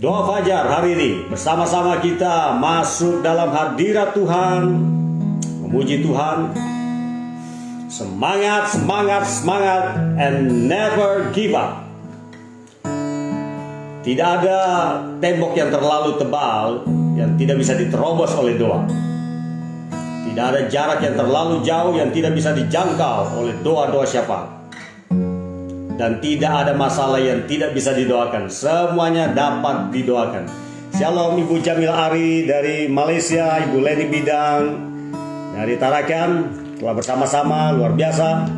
Doa fajar hari ini bersama-sama kita masuk dalam hadirat Tuhan, memuji Tuhan. Semangat, semangat, semangat, and never give up. Tidak ada tembok yang terlalu tebal yang tidak bisa diterobos oleh doa. Tidak ada jarak yang terlalu jauh yang tidak bisa dijangkau oleh doa-doa syafaat. Dan tidak ada masalah yang tidak bisa didoakan. Semuanya dapat didoakan. Shalom Ibu Jamil Ari dari Malaysia, Ibu Leni Bidang dari Tarakan, telah bersama-sama luar biasa.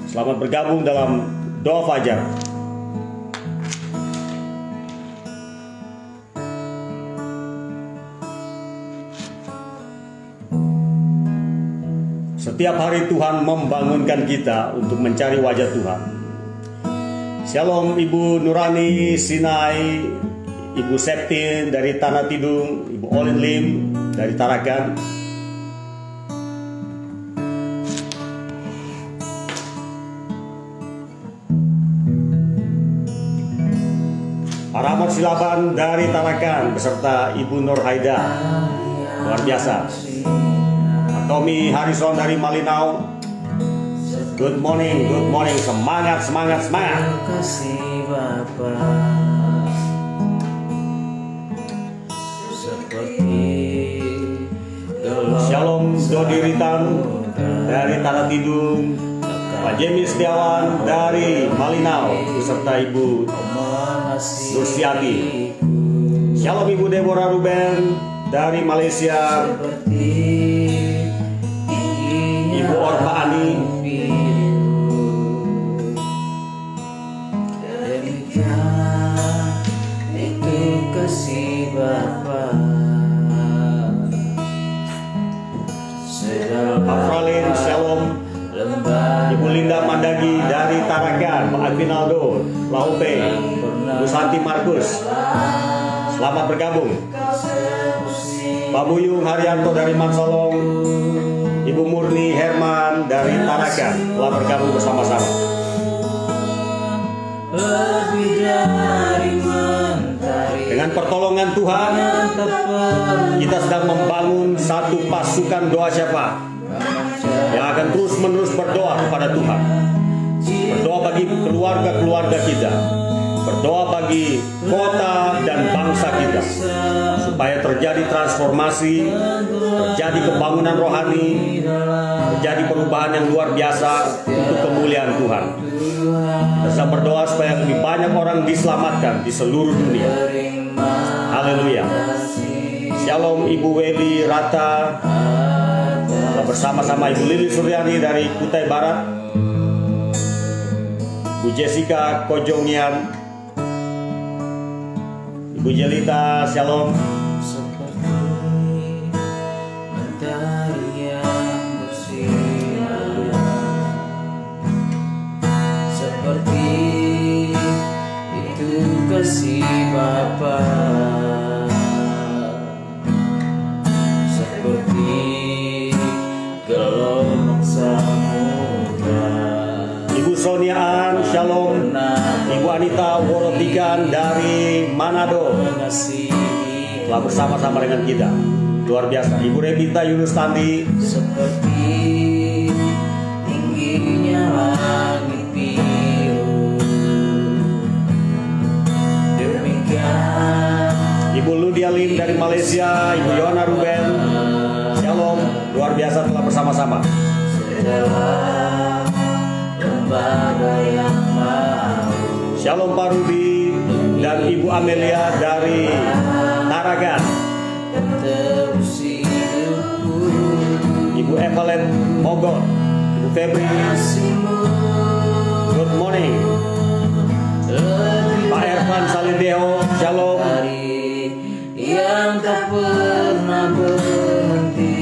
Selamat bergabung dalam doa fajar. Setiap hari Tuhan membangunkan kita untuk mencari wajah Tuhan. Shalom Ibu Nurani Sinai, Ibu Septin dari Tanah Tidung, Ibu Olin Lim dari Tarakan. Rahmat Silaban dari Tarakan beserta Ibu Nur Haida, luar biasa. Tommy Harrison dari Malinau, good morning, semangat, semangat, semangat. Shalom Dodi Ritan dari Tanah Tidung, Pak Jemi Setiawan dari Malinau beserta Ibu Nursiati. Shalom Ibu Deborah Ruben dari Malaysia, Ibu Orpa Ani. Itu kasih Bapa. Pak Fralin, shalom. Ibu Linda Mandagi dari Tarakan, Pak Advinaldo, Laupe, Bu Santi Markus, selamat bergabung. Pak Buyung Haryanto dari Mansolong, Ibu Murni Herman dari Tarakan, telah bergabung bersama-sama. Dengan pertolongan Tuhan, kita sedang membangun satu pasukan doa syafaat yang akan terus-menerus berdoa kepada Tuhan. Berdoa bagi keluarga-keluarga kita, berdoa bagi kota dan bangsa kita, supaya terjadi transformasi, terjadi kebangunan rohani, terjadi perubahan yang luar biasa untuk kemuliaan Tuhan. Kita berdoa supaya lebih banyak orang diselamatkan di seluruh dunia. Haleluya. Shalom Ibu Weli Rata, bersama-sama Ibu Lili Suryani dari Kutai Barat, Bu Jessica Kojongian, Ibu Jelita, shalom. Seperti itu kasih Bapa, seperti gelombang samudra. Ibu Sonia An, shalom. Ibu Anita Worotikan dari Manado telah bersama-sama dengan kita, luar biasa. Ibu Rebita Yunus Tandi, Seperti tingginya langit biru, demikian Ibu Ludia Lim dari Malaysia, Ibu Yohana Ruben, shalom, luar biasa telah bersama-sama. segala lembaga yang mau. Shalom Pak Rudi dan Ibu Amelia dari Tarakan, Tebus hidupku, Ibu Evelyn Mogot, Ibu Febri, kasih-Mu good morning. lebih Pak Ervan Salindeo, shalom. dari yang tak pernah berhenti,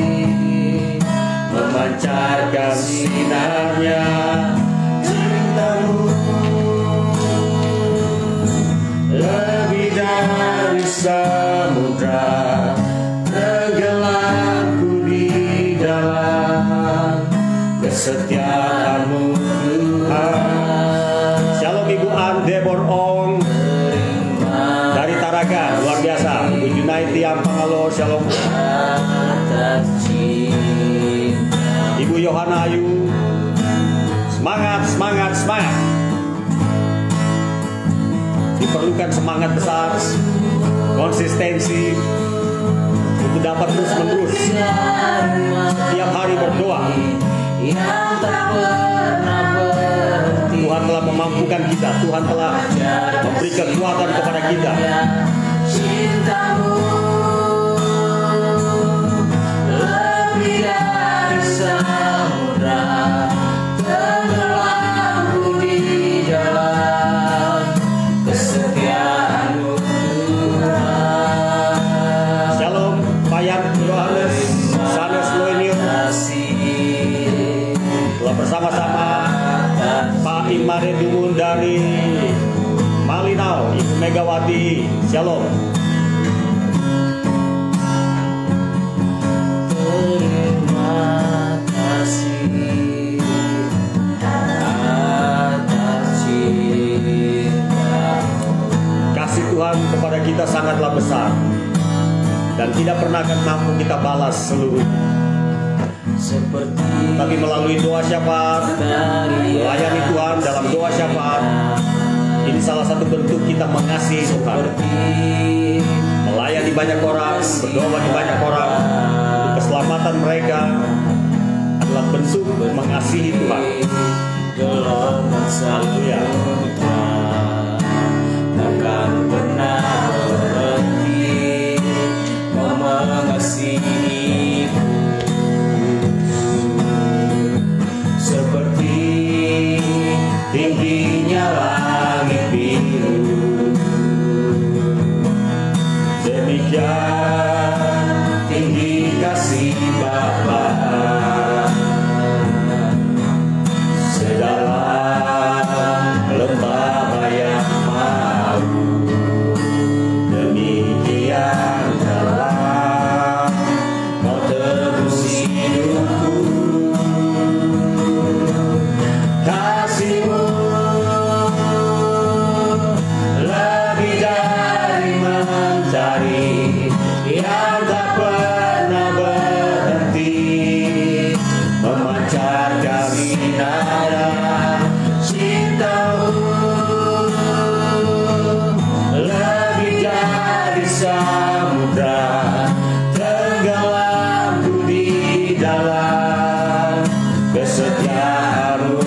Memancarkan sinarnya, cinta-Mu lebih dari samudra, tenggelamku di dalam kesetiaan-Mu Tuhan. Shalom Ibu An Debor Ong dari Ibu Junaiti Ampangalo, shalom. atas cinta. Ibu Yohana Ayu, semangat, semangat, semangat. Diperlukan semangat besar, konsistensi untuk dapat terus-menerus setiap hari berdoa. Yang tak pernah berhenti. Tuhan telah memampukan kita, Tuhan telah memberi kekuatan kepada kita. Cintamu lebih dari samudra, tenggelamku di dalam kesetiaan-Mu Tuhan. Shalom, Payan Yohanes, Sanes Loenio, telah bersama-sama Pak Imare Dumun dari Malinau, Ibu Megawati, shalom. Terima kasih atas cinta-Mu. Kasih Tuhan kepada kita sangatlah besar dan tidak pernah akan mampu kita balas seluruhnya. Seperti Tapi melalui doa syafaat, melayani Tuhan dalam doa syafaat, ini salah satu bentuk kita mengasihi Tuhan. Melayani banyak orang, berdoa bagi banyak orang untuk keselamatan mereka adalah bentuk mengasihi Tuhan. gelombang samudra takkan pernah berhenti mengasihiku. Seperti tingginya langit biru, Demikian tinggi kasih Bapa, sedalam lembah yang mau, demikian dalam Kau tebus hidupku. Kasih-Mu lebih dari mentari yang tak pernah berhenti, memancarkan sinar cinta-Mu lebih dari samudra, tenggelamku di dalam kesetiaan-Mu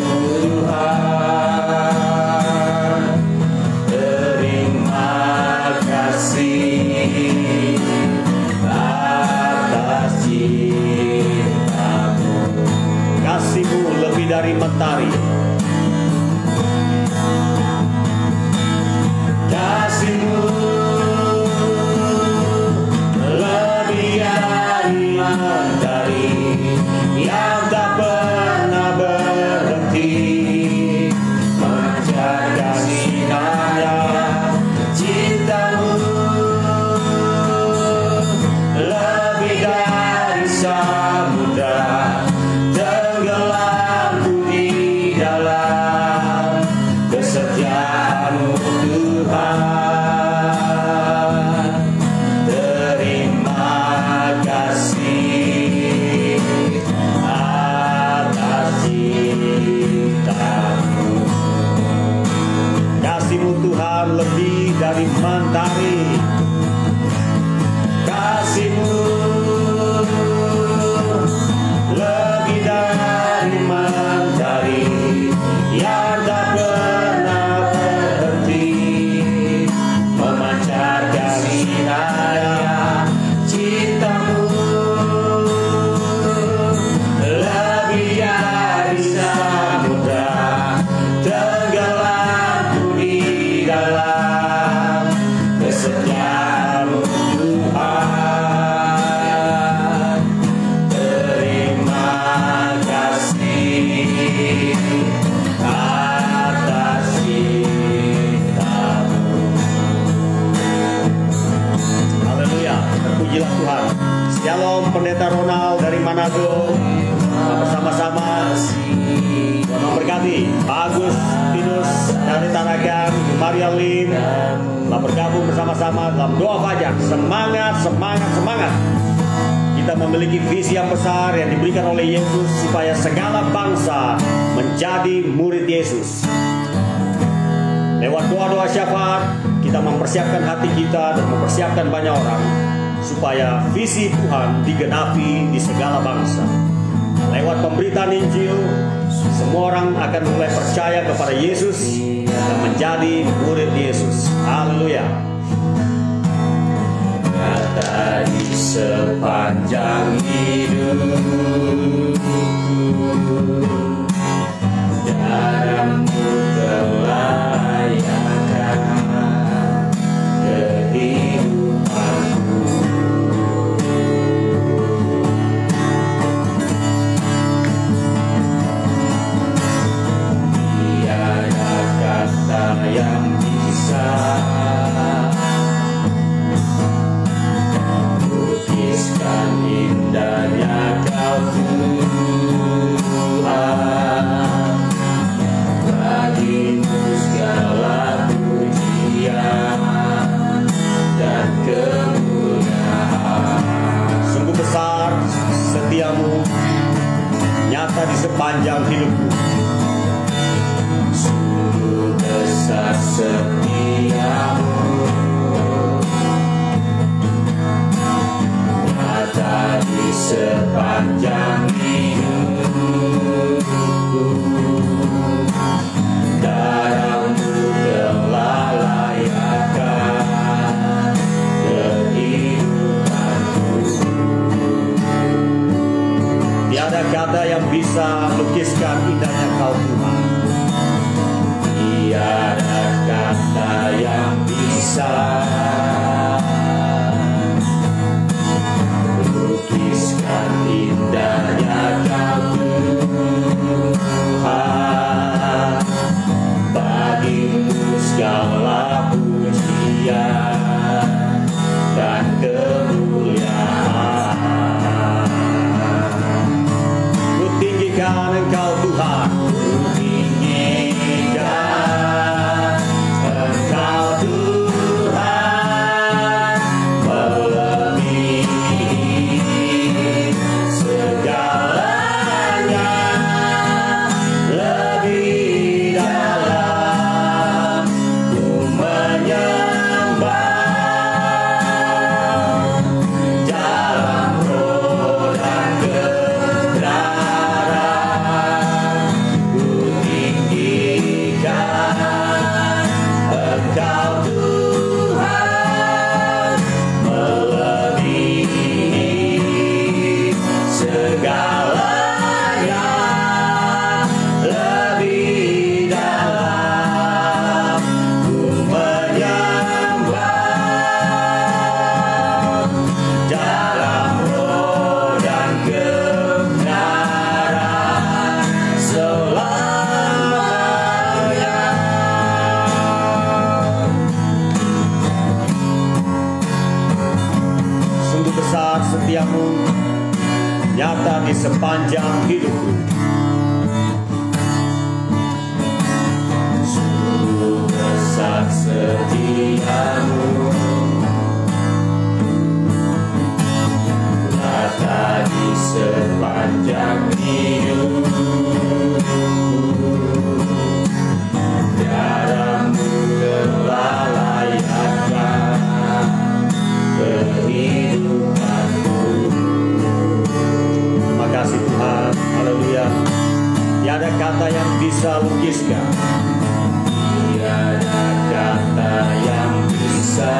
Tuhan. Terima kasih atas cinta-Mu. kasih-Mu lebih dari mentari. Kasih-Mu lebih dari mentari yang tak pernah berhenti, memancarkan sinar cinta-Mu lebih dari samudra, tenggelamku di dalam kesetiaan-Mu Tuhan. Terima kasih atas cinta-Mu. Kasih-Mu Tuhan lebih dari mentari. Kasih-Mu lebih dari mentari yang tak pernah berhenti, memancarkan sinar cinta-Mu lebih dari samudra, tenggelamku di dalam kesetiaan-Mu Tuhan. Terima kasih atas cinta-Mu. Haleluya, terpujilah Tuhan. Shalom Pendeta Ronald dari Manado. Bersama-sama memberkati Pak Agustinus dari Tarakan, Maria Lim telah bergabung bersama-sama dalam doa fajar. Semangat, semangat, semangat. Kita memiliki visi yang besar yang diberikan oleh Yesus supaya segala bangsa menjadi murid Yesus. Lewat doa-doa syafaat, kita mempersiapkan hati kita dan mempersiapkan banyak orang supaya visi Tuhan digenapi di segala bangsa. Lewat pemberitaan Injil, semua orang akan mulai percaya kepada Yesus dan menjadi murid Yesus. Haleluya. Kata di sepanjang hidupku, darahmu telah layakan kehidupanku. Tiada kata yang bisa lukiskan indahnya Kau Tuhan. Bagimu segala pujian dan kemuliaan. Sungguh besar setiamu, nyata di sepanjang hidupku. Sungguh besar setiamu, nyata di sepanjang hidupku. Darahmu telah layakan kehidupanku. Tiada kata yang bisa lukiskan indahnya Kau Tuhan. Tiada kata yang bisa lukiskan indahnya Kau Tuhan. Bagimu segala pujian dan kemuliaan. Ku tinggikan Engkau Tuhan. Ku tinggikan Engkau Tuhan, melebihi segalanya, lebih dalam ku menyembah. Dalam roh dan kebenaran ku tinggikan Engkau Tuhan, melebihi segalanya, lebih dalam ku menyembah. Dalam roh dan kebenaran selamanya. Sungguh besar setiamu, nyata di sepanjang hidupku. Sungguh besar setiamu, nyata di sepanjang hidupku. Darahmu telah layakan kehidupanku. Terima kasih Tuhan. Haleluya. Tiada kata yang bisa lukiskan. Tiada kata yang bisa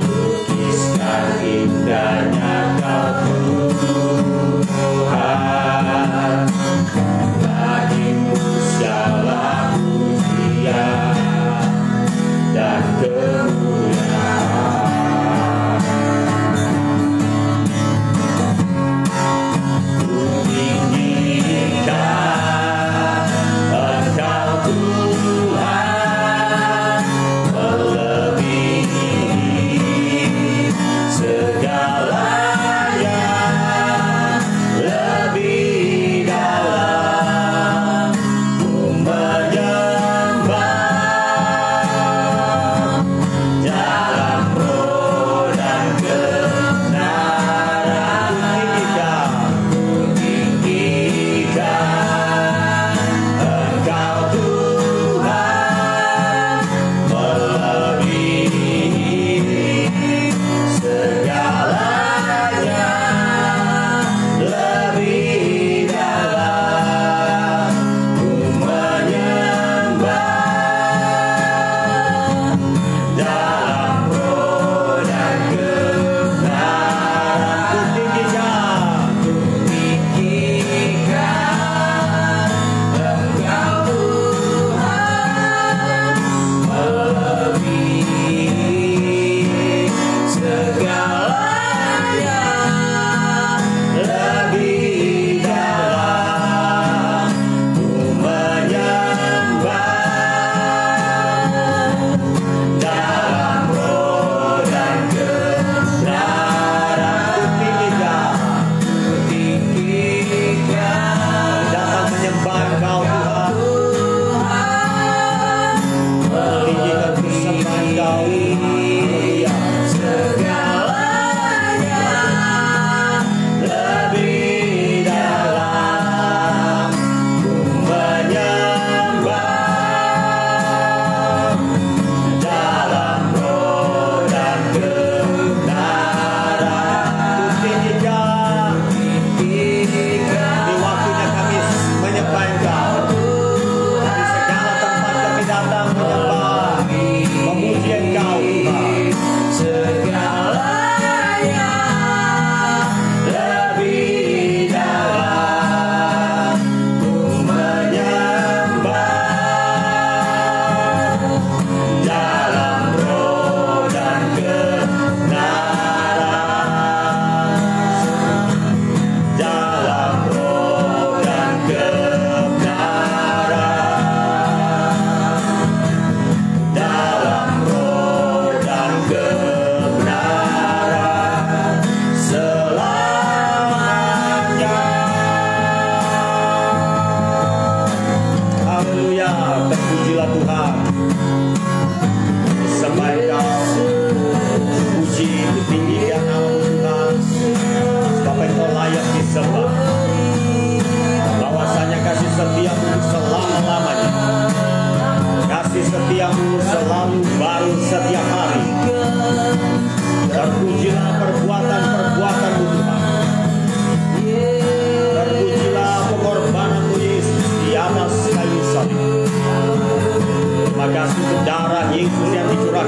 lukiskan indahnya Kau Tuhan. Bagimu segala pujian dan kemuliaan. Ku tinggikan Engkau Tuhan,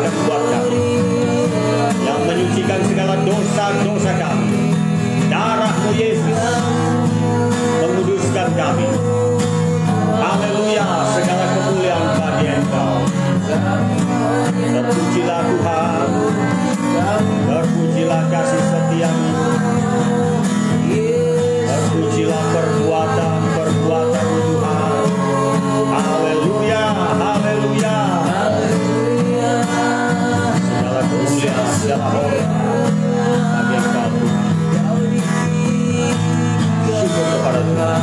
sediakan buat kami, yang menyucikan segala dosa-dosa kami. Darah-Mu Yesus menguduskan kami. Haleluya, segala kemuliaan bagi Engkau. Terpujilah Tuhan, terpujilah kasih setia-Mu, terpujilah perbuatan-perbuatan Tuhan. Haleluya, haleluya. Segala kemuliaan, segala hormat bagi Engkau Tuhan. Syukur kepada Tuhan.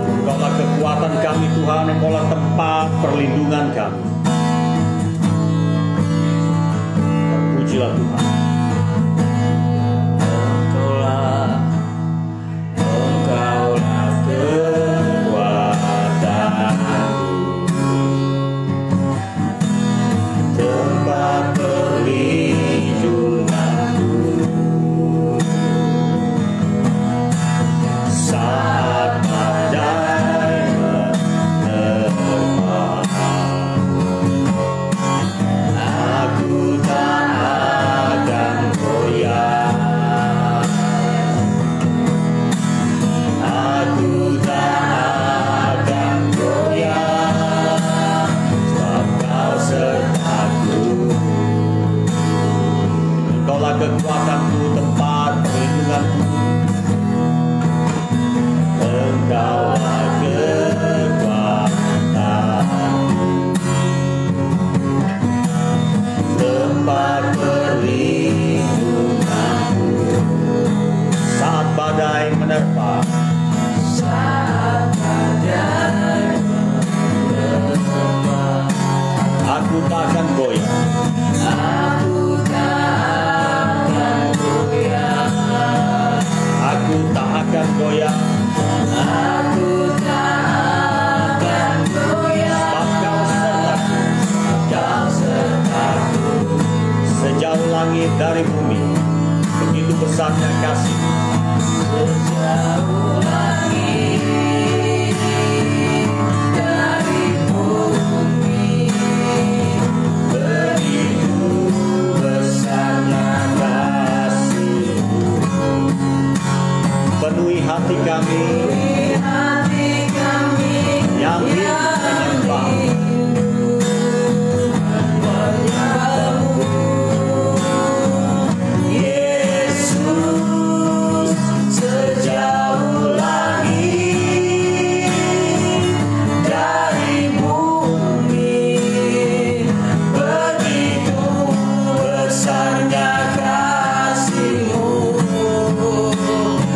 Engkaulah kekuatan kami Tuhan, Engkaulah tempat perlindungan kami. Terpujilah Tuhan. Engkaulah kekuatanku, tempat perlindunganku. Saat badai menerpa, aku tak akan goyah. Aku tak akan goyah, sebab Kau sertaku. Engkaulah kekuatanku, tempat perlindunganku. Engkaulah kekuatanku, tempat perlindunganku. Saat badai menerpa, aku tak akan goyah. Aku tak akan goyah. Sebab Kau sertaku. Sejauh langit dari bumi, begitu besarnya kasih. Sejauh langit dari bumi, begitu besarnya kasih-Mu. Penuhi hati kami yang hidup menyembah-Mu. Yesus, sejauh langit dari bumi, begitu besarnya kasih-Mu.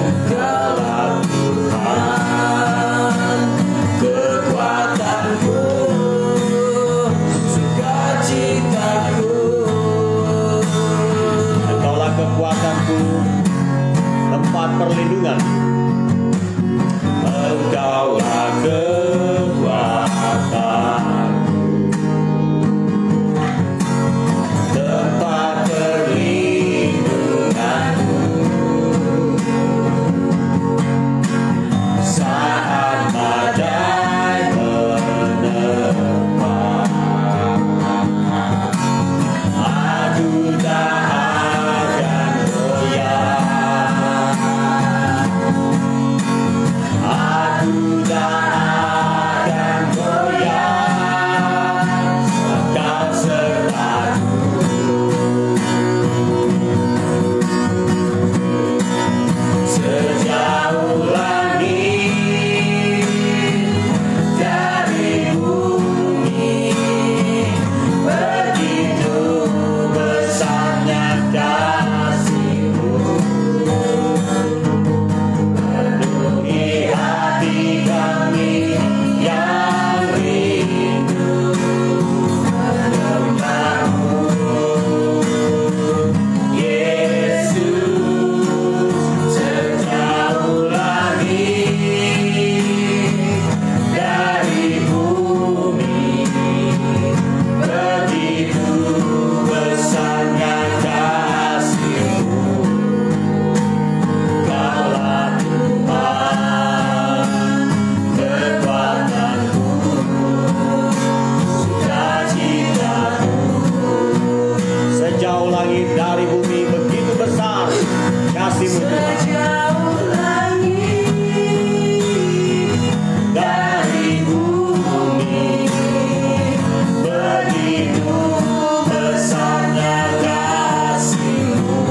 Engkaulah Tuhan, kekuatanku, sukacitaku. Engkaulah kekuatanku, tempat perlindungan. Engkaulah kekuatanku, tempat perlindunganku. Saat badai menerpa, aku tak akan goyah. kasih-Mu Tuhan. Dari bumi begitu besarnya kasih-Mu,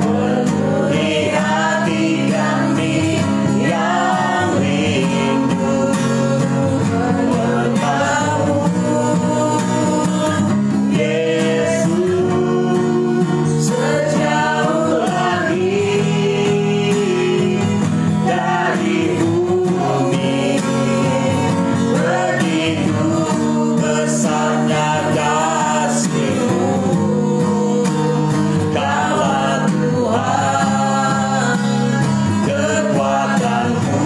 penuhi hati kami yang rindu bertemu. Yesus, sejauh langit dari bumi begitu besarnya kasih-Mu. Kaulah Tuhan, kekuatanku,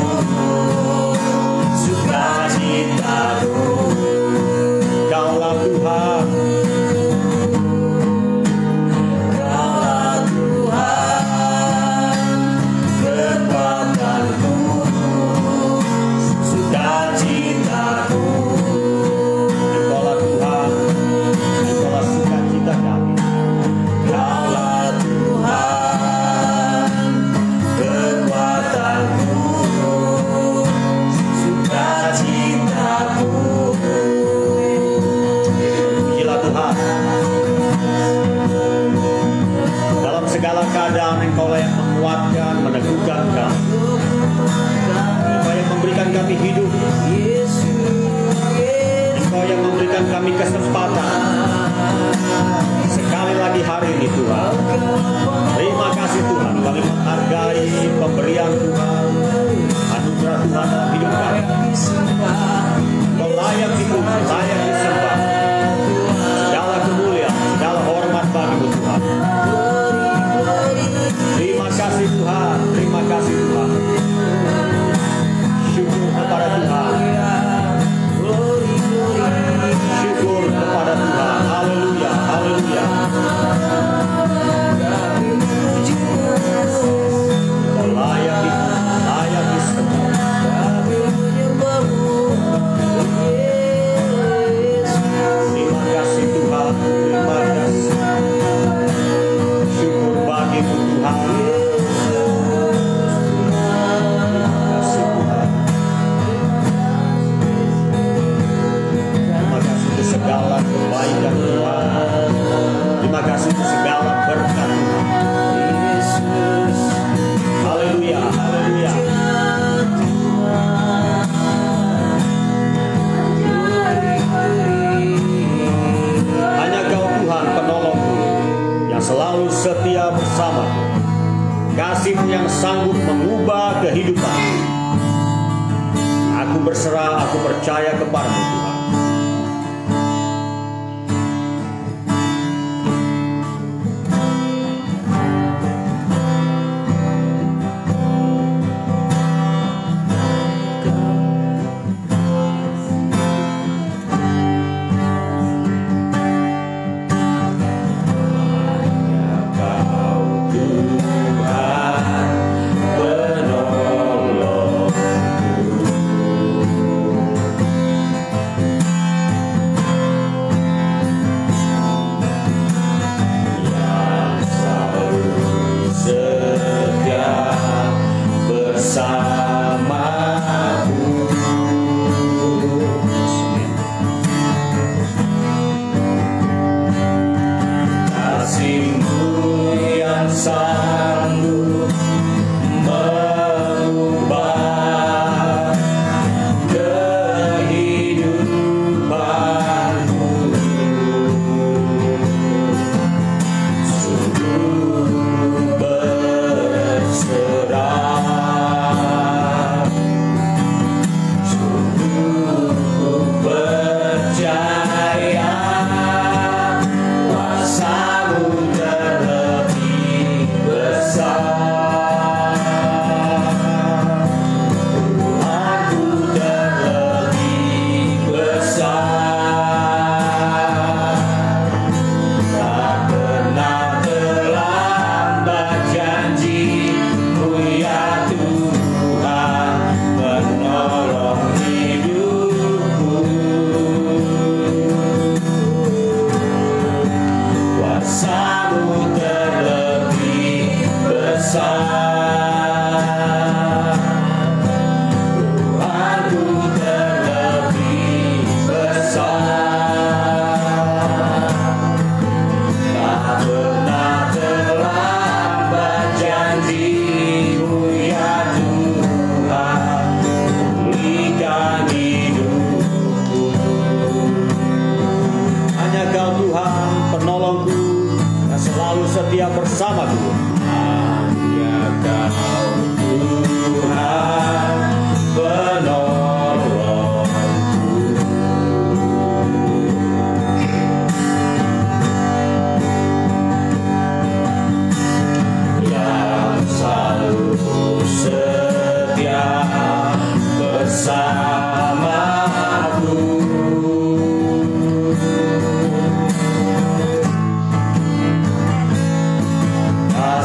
sukacitaku. Kaulah Tuhan, Kaulah Tuhan, kekuatanku, sukacitaku. Engkaulah Tuhan, Engkaulah sukacita kami. Kaulah Tuhan, kekuatanku, sukacitaku. Pujilah Tuhan. Dalam segala keadaan Engkaulah yang menguatkan, meneguhkan kami. Engkau yang memberikan kami hidup. Engkau yang memberikan kami kesempatan sekali lagi hari ini Tuhan. Terima kasih Tuhan, kami menghargai pemberian Tuhan, anugerah Tuhan dalam hidup kami. Engkau layak dipuji, layak disembah. Segala kemuliaan, segala hormat bagi-Mu Tuhan. Terima kasih Tuhan, terima kasih Tuhan. Syukur kepada Tuhan. Syukur kepada Tuhan. Haleluya, haleluya. Engkau layak dipuji, layak disembah. Terima kasih Tuhan, terima kasih. Syukur bagi-Mu Tuhan. Terima kasih Tuhan. Terima kasih untuk segala kebaikan Tuhan. Terima kasih untuk segala berkat Tuhan. Haleluya, haleluya. Hanya Kau Tuhan penolongku yang selalu setia bersamaku. Kasih-Mu yang sanggup mengubah kehidupan. Aku berserah, aku percaya kepada-Mu Tuhan. Kau Tuhan penolongku, yang selalu setia bersamaku. Kasih-Mu yang sanggup mengubah kehidupanku. Sungguh berserah, sungguh percaya kuasa-Mu terlebih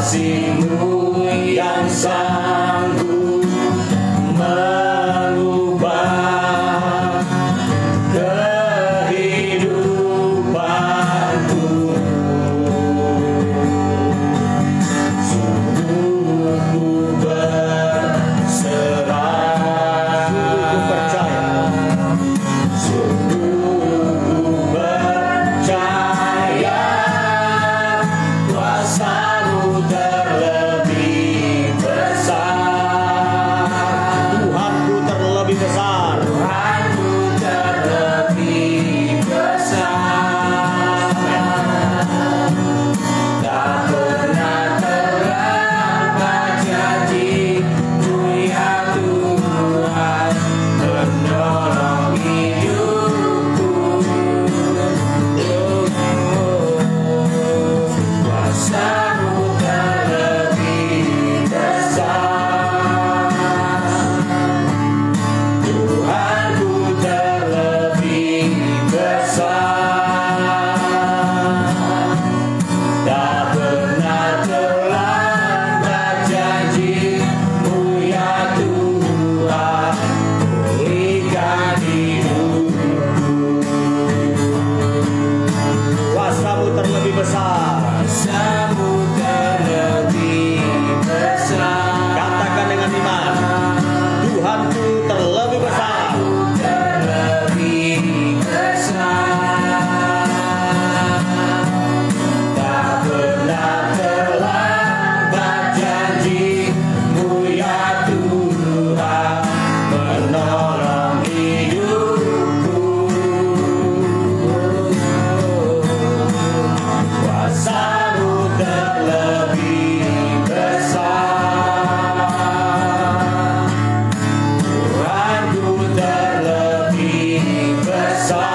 kasih-Mu yang sanggup mengubah kehidupanku. Sungguh ku berserah, Ku percaya sungguh ku percaya kuasa-Mu terlebih besar. Tuhanku terlebih besar. Tuhanku terlebih besar. Tak pernah terlambat janji-Mu ya Tuhan, menolong hidupku. Kuasa-Mu terlebih besar. Tuhanku terlebih besar. Tak pernah terlambat janji-Mu ya Tuhan, pulihkan hidupku. Kuasa-Mu terlebih besar. Kuasa-Mu terlebih besar. Katakan dengan iman, Tuhanku terlebih besar. Terlebih besar. Tak pernah terlambat janji-Mu ya Tuhan, menolong hidupku. Kuasa-Mu terlebih besar. Tuhanku terlebih besar.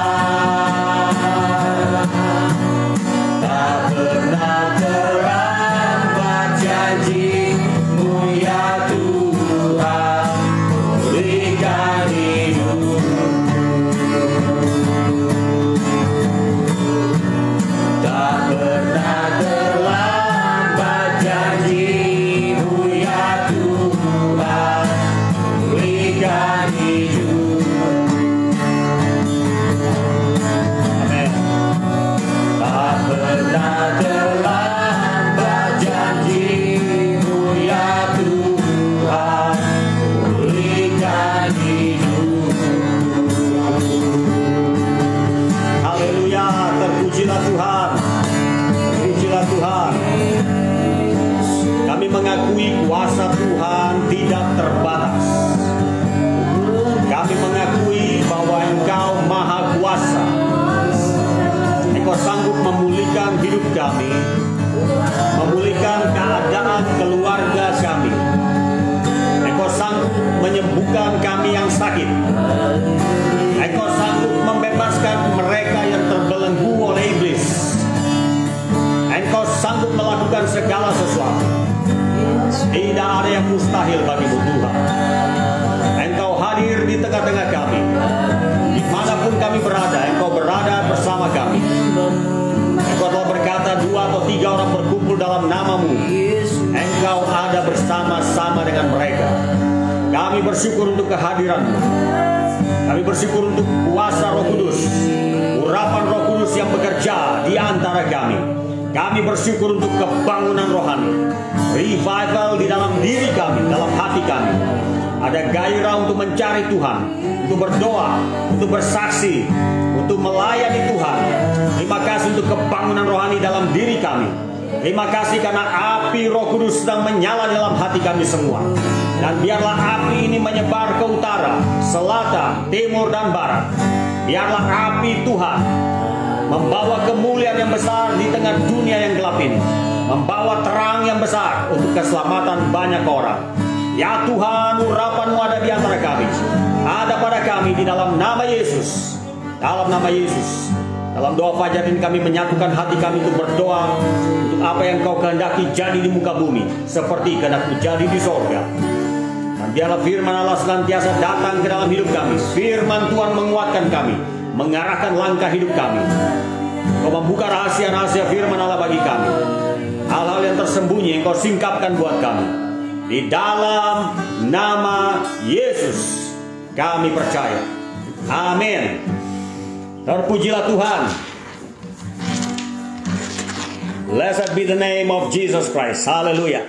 Tak pernah terlambat janji-Mu ya Tuhan, pulihkan hidupku. Tak pernah terlambat janji-Mu ya Tuhan, pulihkan hidupku. Amin. Tak pernah terlambat janji-Mu ya Tuhan, pulihkan hidupku. Haleluya, terpujilah Tuhan. Terpujilah Tuhan. Kami mengakui kuasa Tuhan tidak terbatas. Kami mengakui bahwa Engkau maha kuasa. Engkau sanggup memulihkan hidup kami, memulihkan keadaan keluarga kami. Engkau sanggup menyembuhkan kami yang sakit. Engkau sanggup membebaskan mereka yang terbelenggu oleh iblis. Engkau sanggup melakukan segala sesuatu. Tidak ada yang mustahil bagimu Tuhan. Engkau hadir di tengah-tengah kami. Dimanapun kami berada, Engkau berada bersama kami. Engkau telah berkata, 2 atau 3 orang berkumpul dalam nama-Mu, Engkau ada bersama-sama dengan mereka. Kami bersyukur untuk kehadiran-Mu. Kami bersyukur untuk kuasa Roh Kudus, urapan Roh Kudus yang bekerja di antara kami. Kami bersyukur untuk kebangunan rohani, revival di dalam diri kami, dalam hati kami. Ada gairah untuk mencari Tuhan, untuk berdoa, untuk bersaksi, untuk melayani Tuhan. Terima kasih untuk kebangunan rohani dalam diri kami. Terima kasih karena api Roh Kudus sedang menyala dalam hati kami semua. Dan biarlah api ini menyebar ke utara, selatan, timur, dan barat. Biarlah api Tuhan membawa kemuliaan yang besar di tengah dunia yang gelap ini. Membawa terang yang besar untuk keselamatan banyak orang. Ya Tuhan, urapan-Mu ada di antara kami. Ada pada kami di dalam nama Yesus. Dalam nama Yesus. Dalam doa fajar ini kami menyatukan hati kami untuk berdoa untuk apa yang Kau kehendaki jadi di muka bumi, seperti kehendak-Mu jadi di sorga. Dan biarlah firman Allah senantiasa datang ke dalam hidup kami. Firman Tuhan menguatkan kami, mengarahkan langkah hidup kami. Kau membuka rahasia-rahasia firman Allah bagi kami. hal-hal yang tersembunyi Engkau singkapkan buat kami. Di dalam nama Yesus kami percaya. Amin. Terpujilah Tuhan. Blessed be the name of Jesus Christ. Haleluya.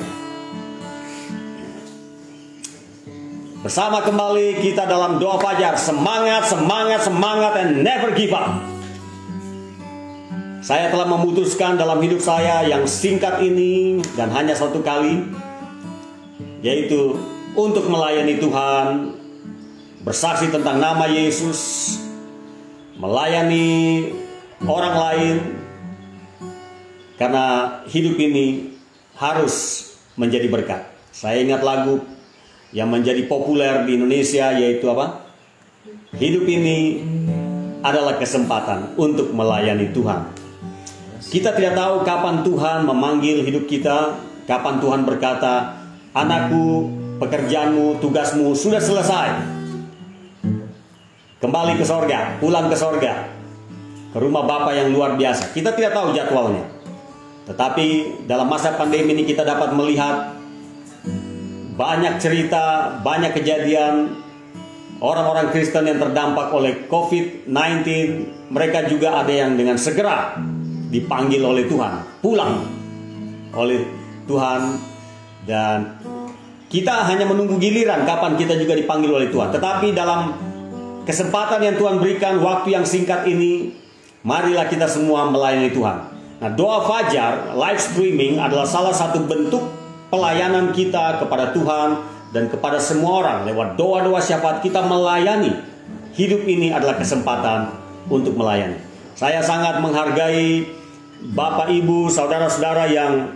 Bersama kembali kita dalam doa fajar. Semangat, semangat, semangat, and never give up. Saya telah memutuskan dalam hidup saya yang singkat ini dan hanya satu kali, yaitu untuk melayani Tuhan, bersaksi tentang nama Yesus, melayani orang lain, karena hidup ini harus menjadi berkat. Saya ingat lagu yang menjadi populer di Indonesia, yaitu apa? Hidup ini adalah kesempatan untuk melayani Tuhan. Kita tidak tahu kapan Tuhan memanggil hidup kita, kapan Tuhan berkata, anakku, pekerjaanmu, tugasmu sudah selesai. Kembali ke sorga, pulang ke sorga, ke rumah Bapa yang luar biasa. Kita tidak tahu jadwalnya. Tetapi dalam masa pandemi ini kita dapat melihat banyak cerita, banyak kejadian orang-orang Kristen yang terdampak oleh COVID-19. Mereka juga ada yang dengan segera dipanggil oleh Tuhan, pulang oleh Tuhan. Dan kita hanya menunggu giliran kapan kita juga dipanggil oleh Tuhan. Tetapi dalam kesempatan yang Tuhan berikan, waktu yang singkat ini, marilah kita semua melayani Tuhan. Nah, doa fajar, live streaming adalah salah satu bentuk pelayanan kita kepada Tuhan dan kepada semua orang. Lewat doa-doa syafaat kita melayani. Hidup ini adalah kesempatan untuk melayani. Saya sangat menghargai Bapak, Ibu, saudara-saudara yang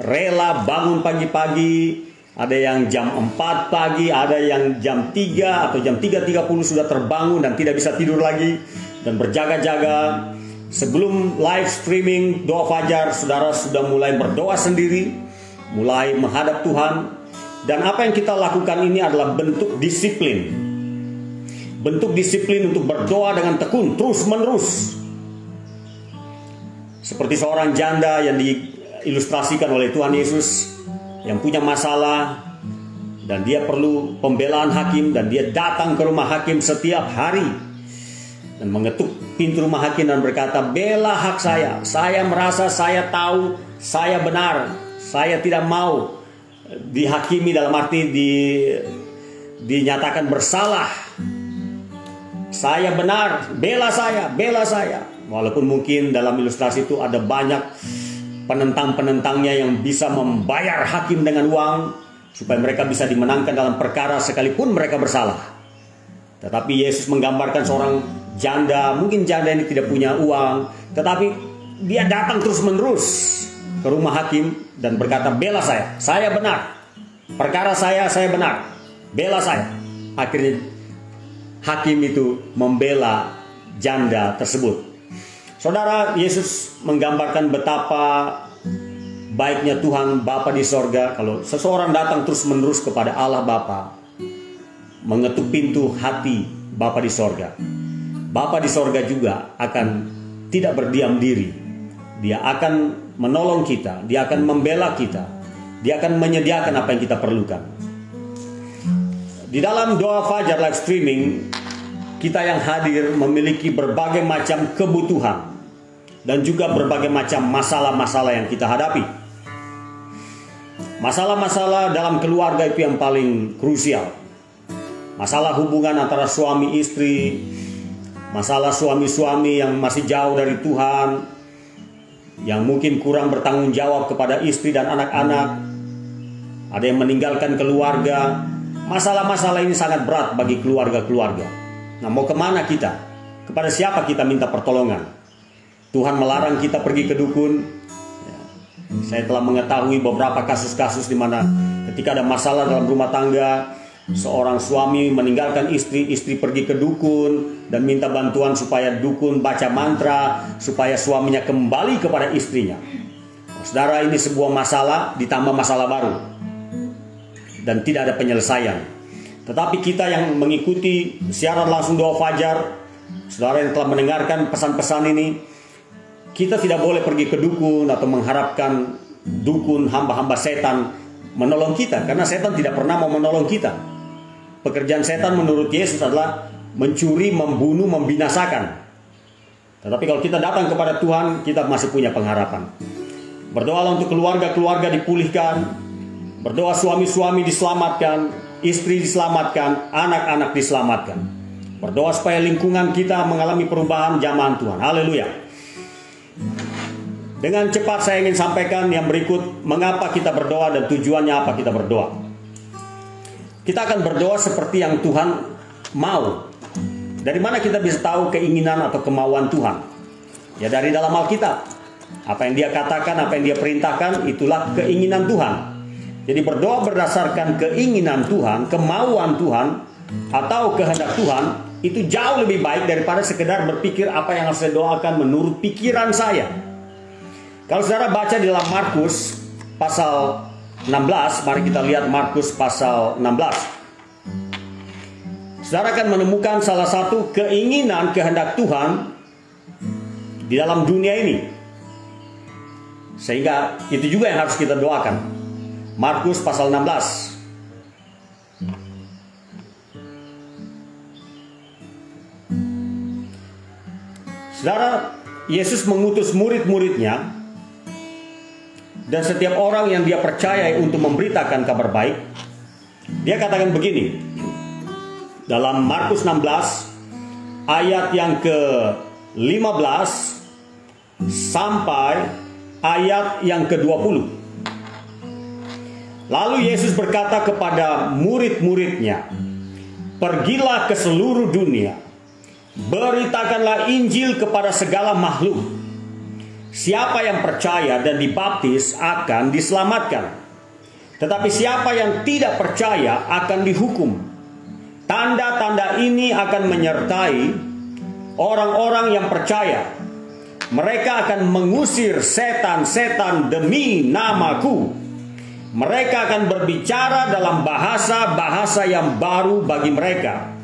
rela bangun pagi-pagi. Ada yang jam 4 pagi, ada yang jam 3 atau jam 3.30 sudah terbangun dan tidak bisa tidur lagi dan berjaga-jaga. Sebelum live streaming doa fajar, saudara sudah mulai berdoa sendiri, mulai menghadap Tuhan. Dan apa yang kita lakukan ini adalah bentuk disiplin. Bentuk disiplin untuk berdoa dengan tekun, terus-menerus. Seperti seorang janda yang diilustrasikan oleh Tuhan Yesus, yang punya masalah dan dia perlu pembelaan hakim, dan dia datang ke rumah hakim setiap hari dan mengetuk pintu rumah hakim dan berkata, bela hak saya. Saya merasa saya tahu saya benar. Saya tidak mau dihakimi, dalam arti dinyatakan bersalah. Saya benar, bela saya, bela saya. Walaupun mungkin dalam ilustrasi itu ada banyak penentang-penentangnya yang bisa membayar hakim dengan uang supaya mereka bisa dimenangkan dalam perkara sekalipun mereka bersalah. Tetapi Yesus menggambarkan seorang janda, mungkin janda ini tidak punya uang, tetapi dia datang terus-menerus ke rumah hakim dan berkata, bela saya benar, perkara saya benar, bela saya. Akhirnya hakim itu membela janda tersebut. Saudara, Yesus menggambarkan betapa baiknya Tuhan Bapa di sorga. Kalau seseorang datang terus-menerus kepada Allah Bapa, mengetuk pintu hati Bapa di sorga, Bapa di sorga juga akan tidak berdiam diri. Dia akan menolong kita, dia akan membela kita, dia akan menyediakan apa yang kita perlukan. Di dalam doa fajar live streaming, kita yang hadir memiliki berbagai macam kebutuhan dan juga berbagai macam masalah-masalah yang kita hadapi. Masalah-masalah dalam keluarga itu yang paling krusial. Masalah hubungan antara suami istri, masalah suami-suami yang masih jauh dari Tuhan, yang mungkin kurang bertanggung jawab kepada istri dan anak-anak. Ada yang meninggalkan keluarga. Masalah-masalah ini sangat berat bagi keluarga-keluarga. Nah, mau kemana kita? Kepada siapa kita minta pertolongan? Tuhan melarang kita pergi ke dukun. Saya telah mengetahui beberapa kasus-kasus di mana ketika ada masalah dalam rumah tangga, seorang suami meninggalkan istri, istri pergi ke dukun dan minta bantuan supaya dukun baca mantra supaya suaminya kembali kepada istrinya. Saudara, ini sebuah masalah ditambah masalah baru dan tidak ada penyelesaian. Tetapi kita yang mengikuti siaran langsung doa fajar, saudara yang telah mendengarkan pesan-pesan ini, kita tidak boleh pergi ke dukun atau mengharapkan dukun, hamba-hamba setan menolong kita, karena setan tidak pernah mau menolong kita. Pekerjaan setan menurut Yesus adalah mencuri, membunuh, membinasakan. Tetapi kalau kita datang kepada Tuhan, kita masih punya pengharapan. Berdoalah untuk keluarga-keluarga dipulihkan, berdoa suami-suami diselamatkan, istri diselamatkan, anak-anak diselamatkan. Berdoa supaya lingkungan kita mengalami perubahan zaman Tuhan. Haleluya. Dengan cepat saya ingin sampaikan yang berikut, mengapa kita berdoa dan tujuannya apa kita berdoa. Kita akan berdoa seperti yang Tuhan mau. Dari mana kita bisa tahu keinginan atau kemauan Tuhan? Ya dari dalam Alkitab. Apa yang dia katakan, apa yang dia perintahkan, itulah keinginan Tuhan. Jadi berdoa berdasarkan keinginan Tuhan, kemauan Tuhan, atau kehendak Tuhan, itu jauh lebih baik daripada sekedar berpikir apa yang harus saya doakan menurut pikiran saya. Kalau saudara baca di dalam Markus pasal 16, mari kita lihat Markus pasal 16. Saudara akan menemukan salah satu keinginan kehendak Tuhan di dalam dunia ini. Sehingga itu juga yang harus kita doakan. Markus pasal 16. Saudara, Yesus mengutus murid-muridnya dan setiap orang yang dia percayai untuk memberitakan kabar baik. Dia katakan begini dalam Markus 16 ayat yang ke-15 sampai ayat yang ke-20. Lalu Yesus berkata kepada murid-muridnya, "Pergilah ke seluruh dunia, beritakanlah Injil kepada segala makhluk. Siapa yang percaya dan dibaptis akan diselamatkan. Tetapi siapa yang tidak percaya akan dihukum. Tanda-tanda ini akan menyertai orang-orang yang percaya. Mereka akan mengusir setan-setan demi namaku. Mereka akan berbicara dalam bahasa-bahasa yang baru bagi mereka.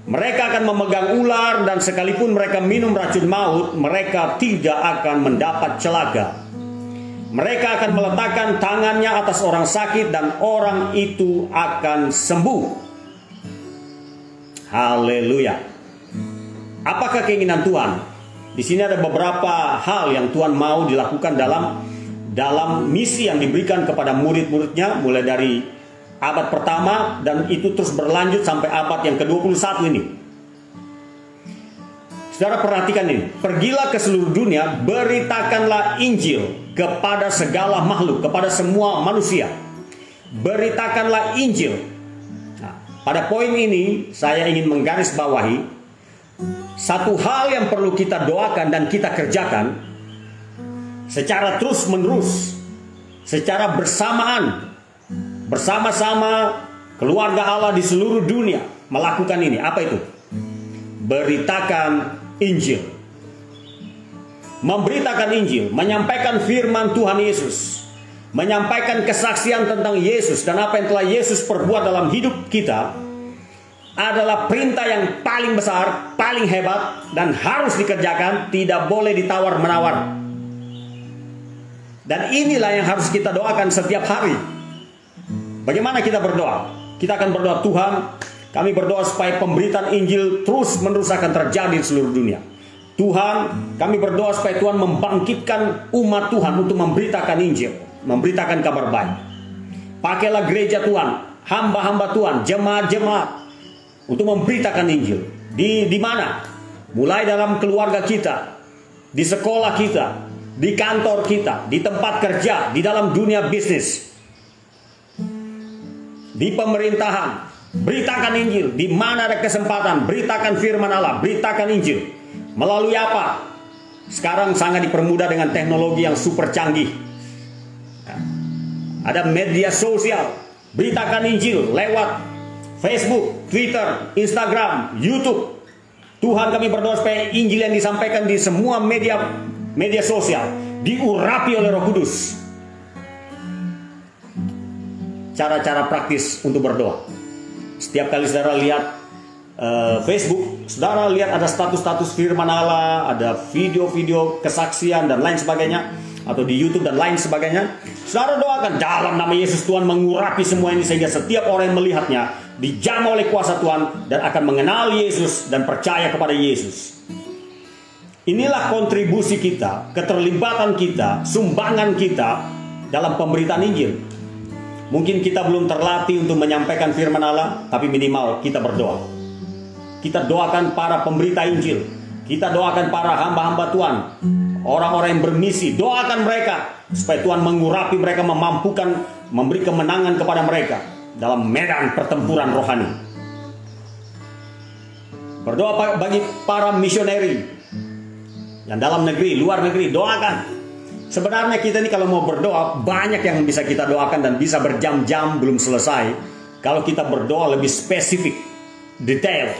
Mereka akan memegang ular dan sekalipun mereka minum racun maut, mereka tidak akan mendapat celaka. Mereka akan meletakkan tangannya atas orang sakit dan orang itu akan sembuh." Haleluya. Apakah keinginan Tuhan? Di sini ada beberapa hal yang Tuhan mau dilakukan dalam misi yang diberikan kepada murid-muridnya mulai dari abad pertama dan itu terus berlanjut sampai abad yang ke-21 ini. Saudara perhatikan ini. Pergilah ke seluruh dunia, beritakanlah Injil kepada segala makhluk, kepada semua manusia. Beritakanlah Injil. Nah, pada poin ini saya ingin menggarisbawahi satu hal yang perlu kita doakan dan kita kerjakan secara terus-menerus, secara bersamaan. Bersama-sama keluarga Allah di seluruh dunia melakukan ini. Apa itu? Beritakan Injil. Memberitakan Injil, menyampaikan firman Tuhan Yesus, menyampaikan kesaksian tentang Yesus dan apa yang telah Yesus perbuat dalam hidup kita adalah perintah yang paling besar, paling hebat dan harus dikerjakan, tidak boleh ditawar-menawar. Dan inilah yang harus kita doakan setiap hari. Bagaimana kita berdoa? Kita akan berdoa, "Tuhan, kami berdoa supaya pemberitaan Injil terus-menerus akan terjadi di seluruh dunia. Tuhan, kami berdoa supaya Tuhan membangkitkan umat Tuhan untuk memberitakan Injil, memberitakan kabar baik. Pakailah gereja Tuhan, hamba-hamba Tuhan, jemaat-jemaat untuk memberitakan Injil. Di mana? Mulai dalam keluarga kita, di sekolah kita, di kantor kita, di tempat kerja, di dalam dunia bisnis, di pemerintahan. Beritakan Injil. Di mana ada kesempatan, beritakan firman Allah, beritakan Injil. Melalui apa? Sekarang sangat dipermudah dengan teknologi yang super canggih. Ada media sosial. Beritakan Injil lewat Facebook, Twitter, Instagram, YouTube. Tuhan, kami berdoa supaya Injil yang disampaikan di semua media sosial diurapi oleh Roh Kudus. Cara-cara praktis untuk berdoa. Setiap kali saudara lihat Facebook, saudara lihat ada status-status firman Allah, ada video-video kesaksian dan lain sebagainya. atau di YouTube dan lain sebagainya, saudara doakan dalam nama Yesus, Tuhan mengurapi semua ini sehingga setiap orang yang melihatnya dijamah oleh kuasa Tuhan dan akan mengenal Yesus dan percaya kepada Yesus. Inilah kontribusi kita, keterlibatan kita, sumbangan kita dalam pemberitaan Injil. Mungkin kita belum terlatih untuk menyampaikan firman Allah, tapi minimal kita berdoa. Kita doakan para pemberita Injil. Kita doakan para hamba-hamba Tuhan, orang-orang yang bermisi. Doakan mereka supaya Tuhan mengurapi mereka, memampukan, memberi kemenangan kepada mereka dalam medan pertempuran rohani. Berdoa bagi para misioneri yang dalam negeri, luar negeri, doakan. Sebenarnya kita ini kalau mau berdoa, banyak yang bisa kita doakan dan bisa berjam-jam belum selesai. Kalau kita berdoa lebih spesifik, detail.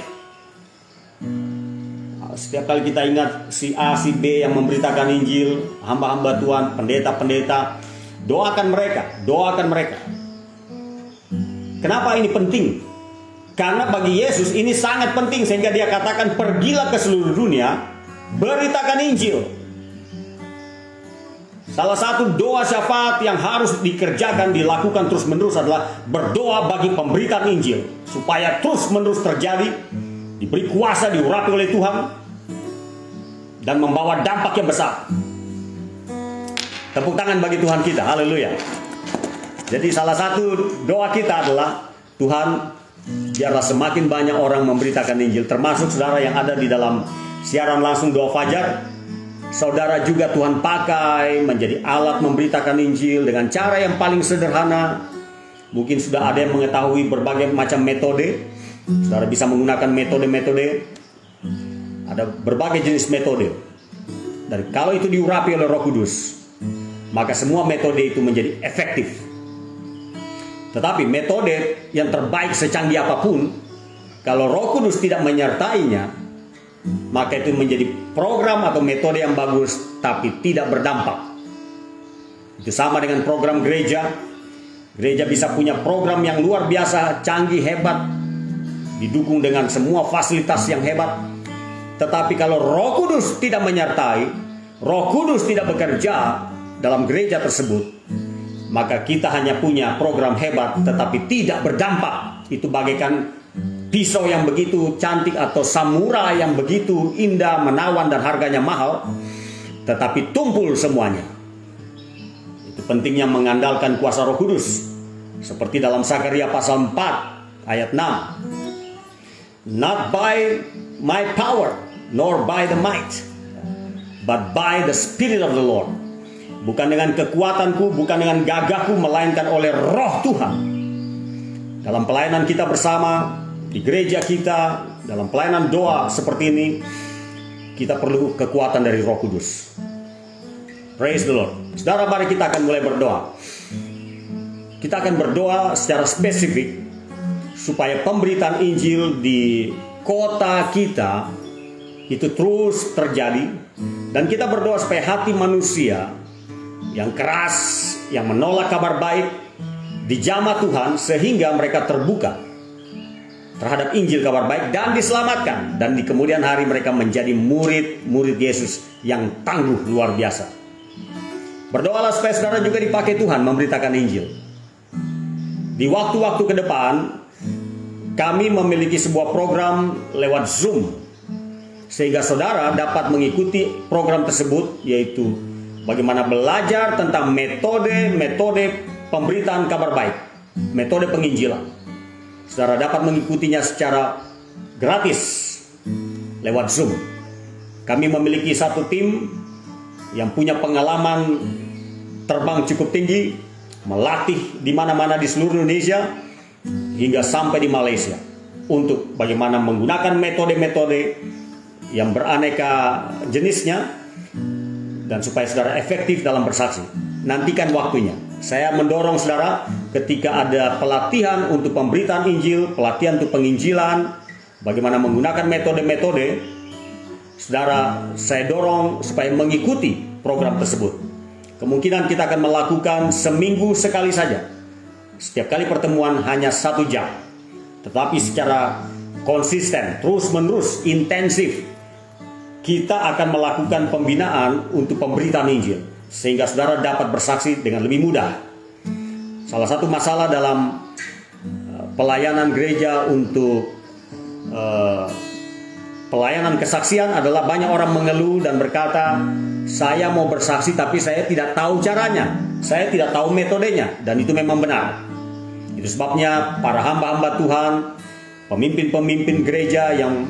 Setiap kali kita ingat si A, si B yang memberitakan Injil, hamba-hamba Tuhan, pendeta-pendeta, doakan mereka, doakan mereka. Kenapa ini penting? Karena bagi Yesus ini sangat penting sehingga dia katakan, pergilah ke seluruh dunia, beritakan Injil. Salah satu doa syafaat yang harus dikerjakan, dilakukan terus-menerus adalah berdoa bagi pemberitaan Injil, supaya terus-menerus terjadi, diberi kuasa, diurapi oleh Tuhan, dan membawa dampak yang besar. Tepuk tangan bagi Tuhan kita, haleluya. Jadi salah satu doa kita adalah, Tuhan, biarlah semakin banyak orang memberitakan Injil, termasuk saudara yang ada di dalam siaran langsung doa fajar. Saudara juga Tuhan pakai menjadi alat memberitakan Injil dengan cara yang paling sederhana. Mungkin sudah ada yang mengetahui berbagai macam metode. Saudara bisa menggunakan metode-metode. Ada berbagai jenis metode. Dan kalau itu diurapi oleh Roh Kudus, maka semua metode itu menjadi efektif. Tetapi metode yang terbaik secanggih apapun, kalau Roh Kudus tidak menyertainya, maka itu menjadi program atau metode yang bagus tapi tidak berdampak. Itu sama dengan program gereja. Gereja bisa punya program yang luar biasa, canggih, hebat, didukung dengan semua fasilitas yang hebat. Tetapi kalau Roh Kudus tidak menyertai, Roh Kudus tidak bekerja dalam gereja tersebut, maka kita hanya punya program hebat tetapi tidak berdampak. Itu bagaikan pisau yang begitu cantik atau samurai yang begitu indah, menawan dan harganya mahal, tetapi tumpul semuanya. Itu pentingnya mengandalkan kuasa Roh Kudus. Seperti dalam Zakaria pasal 4 ayat 6. Not by my power, nor by the might, but by the Spirit of the Lord. Bukan dengan kekuatanku, bukan dengan gagahku, melainkan oleh Roh Tuhan. Dalam pelayanan kita bersama, di gereja kita, dalam pelayanan doa seperti ini, kita perlu kekuatan dari Roh Kudus. Praise the Lord. Saudara, mari kita akan mulai berdoa. Kita akan berdoa secara spesifik supaya pemberitaan Injil di kota kita itu terus terjadi. Dan kita berdoa supaya hati manusia yang keras, yang menolak kabar baik, dijamah Tuhan sehingga mereka terbuka terhadap Injil kabar baik dan diselamatkan, dan di kemudian hari mereka menjadi murid-murid Yesus yang tangguh luar biasa. Berdoalah supaya saudara juga dipakai Tuhan memberitakan Injil. Di waktu-waktu ke depan kami memiliki sebuah program lewat Zoom, sehingga saudara dapat mengikuti program tersebut, yaitu bagaimana belajar tentang metode pemberitaan kabar baik, metode penginjilan. Saudara dapat mengikutinya secara gratis lewat Zoom. Kami memiliki satu tim yang punya pengalaman terbang cukup tinggi, melatih di mana-mana di seluruh Indonesia hingga sampai di Malaysia, untuk bagaimana menggunakan metode-metode yang beraneka jenisnya, dan supaya saudara efektif dalam bersaksi. Nantikan waktunya. Saya mendorong saudara, ketika ada pelatihan untuk pemberitaan Injil, pelatihan untuk penginjilan, bagaimana menggunakan metode-metode, saudara, saya dorong supaya mengikuti program tersebut. Kemungkinan kita akan melakukan seminggu sekali saja. Setiap kali pertemuan hanya 1 jam. Tetapi secara konsisten, terus-menerus, intensif, kita akan melakukan pembinaan untuk pemberitaan Injil. sehingga saudara dapat bersaksi dengan lebih mudah. Salah satu masalah dalam pelayanan gereja untuk pelayanan kesaksian adalah banyak orang mengeluh dan berkata, saya mau bersaksi tapi saya tidak tahu caranya, saya tidak tahu metodenya. Dan itu memang benar. Itu sebabnya para hamba-hamba Tuhan, pemimpin-pemimpin gereja yang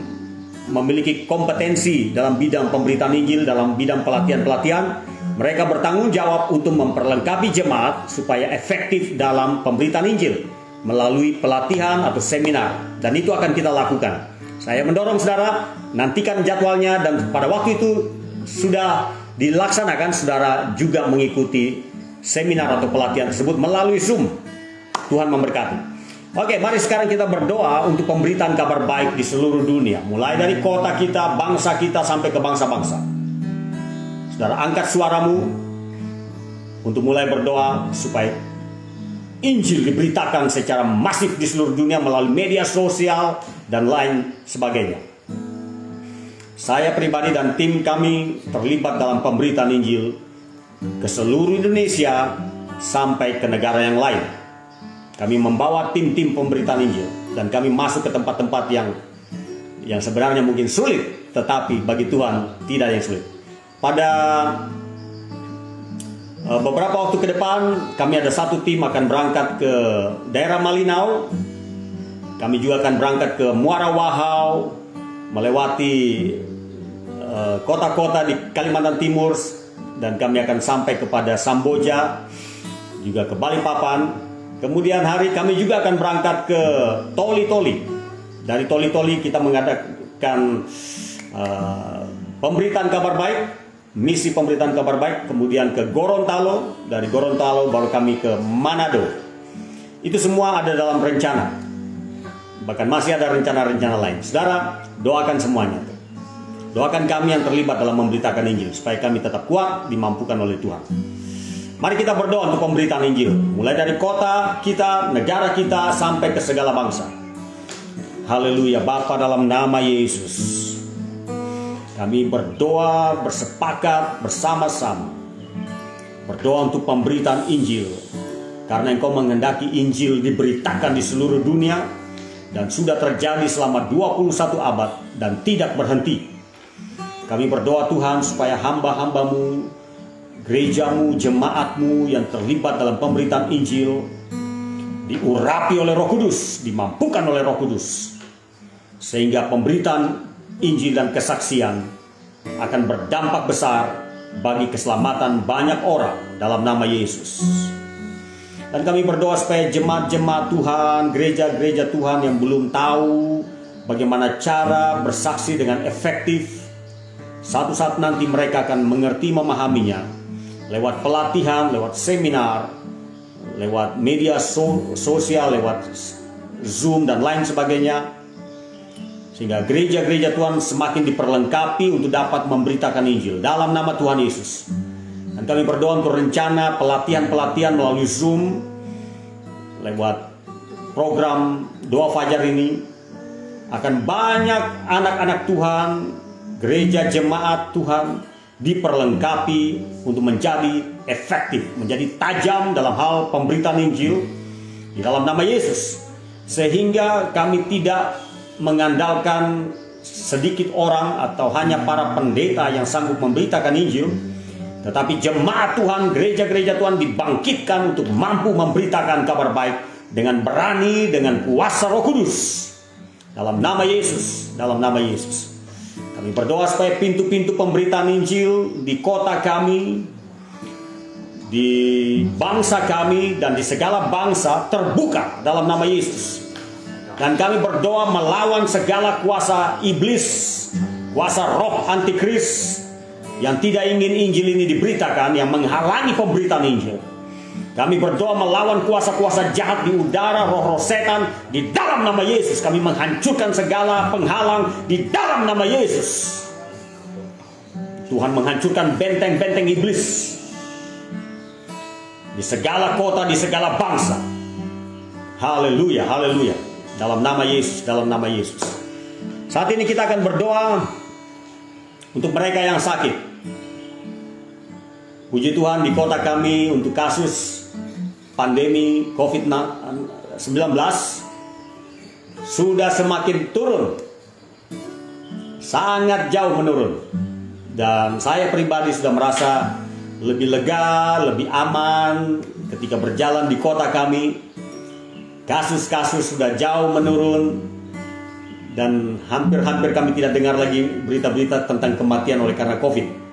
memiliki kompetensi dalam bidang pemberitaan Injil, dalam bidang pelatihan-pelatihan, mereka bertanggung jawab untuk memperlengkapi jemaat supaya efektif dalam pemberitaan Injil melalui pelatihan atau seminar. Dan itu akan kita lakukan. Saya mendorong saudara, nantikan jadwalnya, dan pada waktu itu sudah dilaksanakan, saudara juga mengikuti seminar atau pelatihan tersebut melalui Zoom. Tuhan memberkati. Oke, mari sekarang kita berdoa untuk pemberitaan kabar baik di seluruh dunia. Mulai dari kota kita, bangsa kita, sampai ke bangsa-bangsa. Saudara, angkat suaramu untuk mulai berdoa supaya Injil diberitakan secara masif di seluruh dunia melalui media sosial dan lain sebagainya. Saya pribadi dan tim kami terlibat dalam pemberitaan Injil ke seluruh Indonesia sampai ke negara yang lain. Kami membawa tim-tim pemberitaan Injil dan kami masuk ke tempat-tempat yang sebenarnya mungkin sulit, tetapi bagi Tuhan tidak yang sulit. Pada beberapa waktu ke depan, kami ada satu tim akan berangkat ke daerah Malinau. Kami juga akan berangkat ke Muara Wahau, melewati kota-kota di Kalimantan Timur, dan kami akan sampai kepada Samboja, juga ke Balikpapan. Kemudian hari kami juga akan berangkat ke Toli-Toli. Dari Toli-Toli kita mengadakan pemberitaan kabar baik, misi pemberitaan kabar baik. Kemudian ke Gorontalo, dari Gorontalo baru kami ke Manado. Itu semua ada dalam rencana. Bahkan masih ada rencana-rencana lain. Saudara, doakan semuanya. Doakan kami yang terlibat dalam memberitakan Injil, supaya kami tetap kuat, dimampukan oleh Tuhan. Mari kita berdoa untuk pemberitaan Injil, mulai dari kota kita, negara kita, sampai ke segala bangsa. Haleluya. Bapa, dalam nama Yesus, kami berdoa, bersepakat bersama-sama, berdoa untuk pemberitaan Injil, karena Engkau menghendaki Injil diberitakan di seluruh dunia, dan sudah terjadi selama 21 abad dan tidak berhenti. Kami berdoa Tuhan supaya hamba-hambamu, gerejamu, jemaatmu yang terlibat dalam pemberitaan Injil diurapi oleh Roh Kudus, dimampukan oleh Roh Kudus, sehingga pemberitaan Injil dan kesaksian akan berdampak besar bagi keselamatan banyak orang dalam nama Yesus. Dan kami berdoa supaya jemaat-jemaat Tuhan, gereja-gereja Tuhan yang belum tahu bagaimana cara bersaksi dengan efektif, satu saat nanti mereka akan mengerti, memahaminya lewat pelatihan, lewat seminar, lewat media sosial, lewat Zoom dan lain sebagainya, sehingga gereja-gereja Tuhan semakin diperlengkapi untuk dapat memberitakan Injil dalam nama Tuhan Yesus. Dan kami berdoa untuk rencana pelatihan-pelatihan melalui Zoom, lewat program Doa Fajar ini, akan banyak anak-anak Tuhan, gereja jemaat Tuhan diperlengkapi untuk menjadi efektif, menjadi tajam dalam hal pemberitaan Injil di dalam nama Yesus, sehingga kami tidak mengandalkan sedikit orang atau hanya para pendeta yang sanggup memberitakan Injil, tetapi jemaat Tuhan, gereja-gereja Tuhan dibangkitkan untuk mampu memberitakan kabar baik dengan berani, dengan kuasa Roh Kudus dalam nama Yesus, dalam nama Yesus. Kami berdoa supaya pintu-pintu pemberitaan Injil di kota kami, di bangsa kami, dan di segala bangsa terbuka dalam nama Yesus. Dan kami berdoa melawan segala kuasa iblis, kuasa roh antikris yang tidak ingin Injil ini diberitakan, yang menghalangi pemberitaan Injil. Kami berdoa melawan kuasa-kuasa jahat di udara, roh-roh setan di dalam nama Yesus. Kami menghancurkan segala penghalang di dalam nama Yesus. Tuhan menghancurkan benteng-benteng iblis di segala kota, di segala bangsa. Haleluya, haleluya. Dalam nama Yesus, dalam nama Yesus. Saat ini kita akan berdoa untuk mereka yang sakit. Puji Tuhan, di kota kami untuk kasus pandemi COVID-19 sudah semakin turun, sangat jauh menurun. Dan saya pribadi sudah merasa lebih lega, lebih aman ketika berjalan di kota kami. Kasus-kasus sudah jauh menurun, dan hampir-hampir kami tidak dengar lagi berita-berita tentang kematian oleh karena COVID.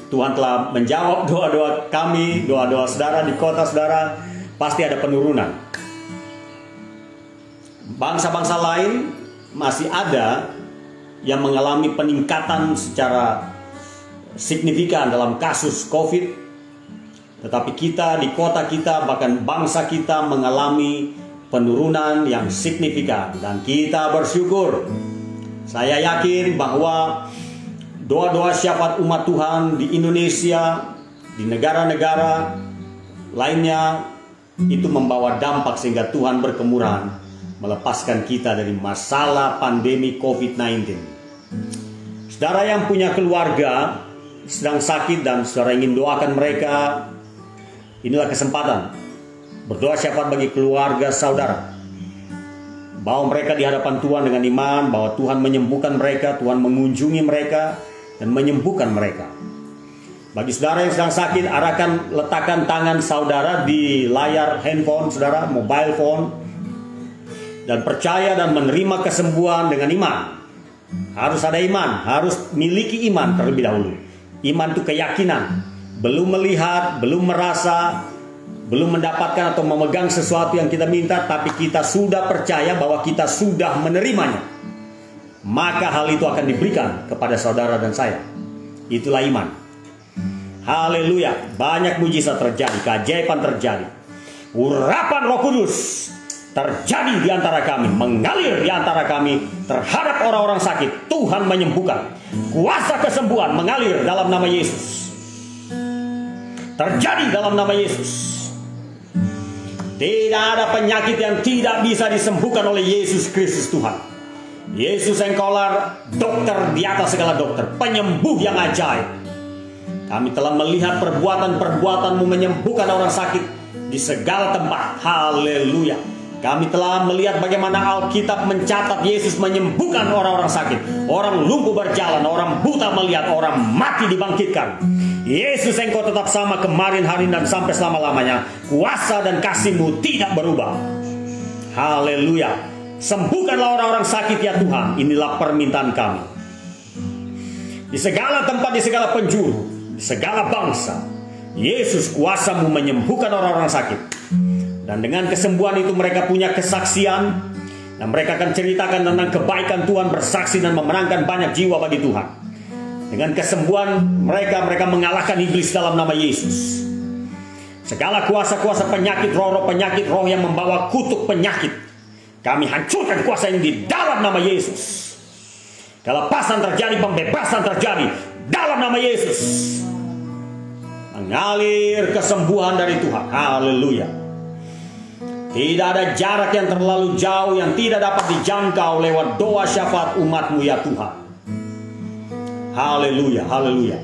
Tuhan telah menjawab doa-doa kami, doa-doa saudara di kota saudara. Pasti ada penurunan. Bangsa-bangsa lain masih ada yang mengalami peningkatan secara signifikan dalam kasus COVID. Tetapi kita di kota kita, bahkan bangsa kita mengalami penurunan yang signifikan. Dan kita bersyukur. Saya yakin bahwa doa-doa syafaat umat Tuhan di Indonesia, di negara-negara lainnya, itu membawa dampak sehingga Tuhan berkemurahan melepaskan kita dari masalah pandemi COVID-19. Saudara yang punya keluarga sedang sakit dan saudara ingin doakan mereka, inilah kesempatan berdoa syafaat bagi keluarga saudara. Bawa mereka di hadapan Tuhan dengan iman bahwa Tuhan menyembuhkan mereka, Tuhan mengunjungi mereka dan menyembuhkan mereka. Bagi saudara yang sedang sakit, arahkan, letakkan tangan saudara di layar handphone saudara, mobile phone, dan percaya dan menerima kesembuhan dengan iman. Harus ada iman, harus miliki iman terlebih dahulu. Iman itu keyakinan, belum melihat, belum merasa, belum mendapatkan atau memegang sesuatu yang kita minta, tapi kita sudah percaya bahwa kita sudah menerimanya. Maka hal itu akan diberikan kepada saudara dan saya. Itulah iman. Haleluya. Banyak mujizat terjadi, keajaiban terjadi. Urapan Roh Kudus terjadi di antara kami, mengalir di antara kami terhadap orang-orang sakit. Tuhan menyembuhkan. Kuasa kesembuhan mengalir dalam nama Yesus. Terjadi dalam nama Yesus. Tidak ada penyakit yang tidak bisa disembuhkan oleh Yesus Kristus Tuhan. Yesus Engkaulah dokter di atas segala dokter, penyembuh yang ajaib. Kami telah melihat perbuatan-perbuatan-Mu menyembuhkan orang sakit di segala tempat. Haleluya. Kami telah melihat bagaimana Alkitab mencatat Yesus menyembuhkan orang-orang sakit. Orang lumpuh berjalan, orang buta melihat, orang mati dibangkitkan. Yesus, Engkau tetap sama kemarin, hari, dan sampai selama-lamanya. Kuasa dan kasih-Mu tidak berubah. Haleluya. Sembuhkanlah orang-orang sakit ya Tuhan. Inilah permintaan kami. Di segala tempat, di segala penjuru, di segala bangsa, Yesus, kuasa-Mu menyembuhkan orang-orang sakit. Dan dengan kesembuhan itu mereka punya kesaksian. Dan mereka akan ceritakan tentang kebaikan Tuhan, bersaksi dan memenangkan banyak jiwa bagi Tuhan. Dengan kesembuhan mereka mengalahkan iblis dalam nama Yesus. Segala kuasa-kuasa penyakit, roh-roh penyakit, roh yang membawa kutuk penyakit, kami hancurkan kuasa ini di dalam nama Yesus. Kelepasan terjadi, pembebasan terjadi dalam nama Yesus. Mengalir kesembuhan dari Tuhan. Haleluya. Tidak ada jarak yang terlalu jauh yang tidak dapat dijangkau lewat doa syafaat umat-Mu ya Tuhan. Haleluya, haleluya.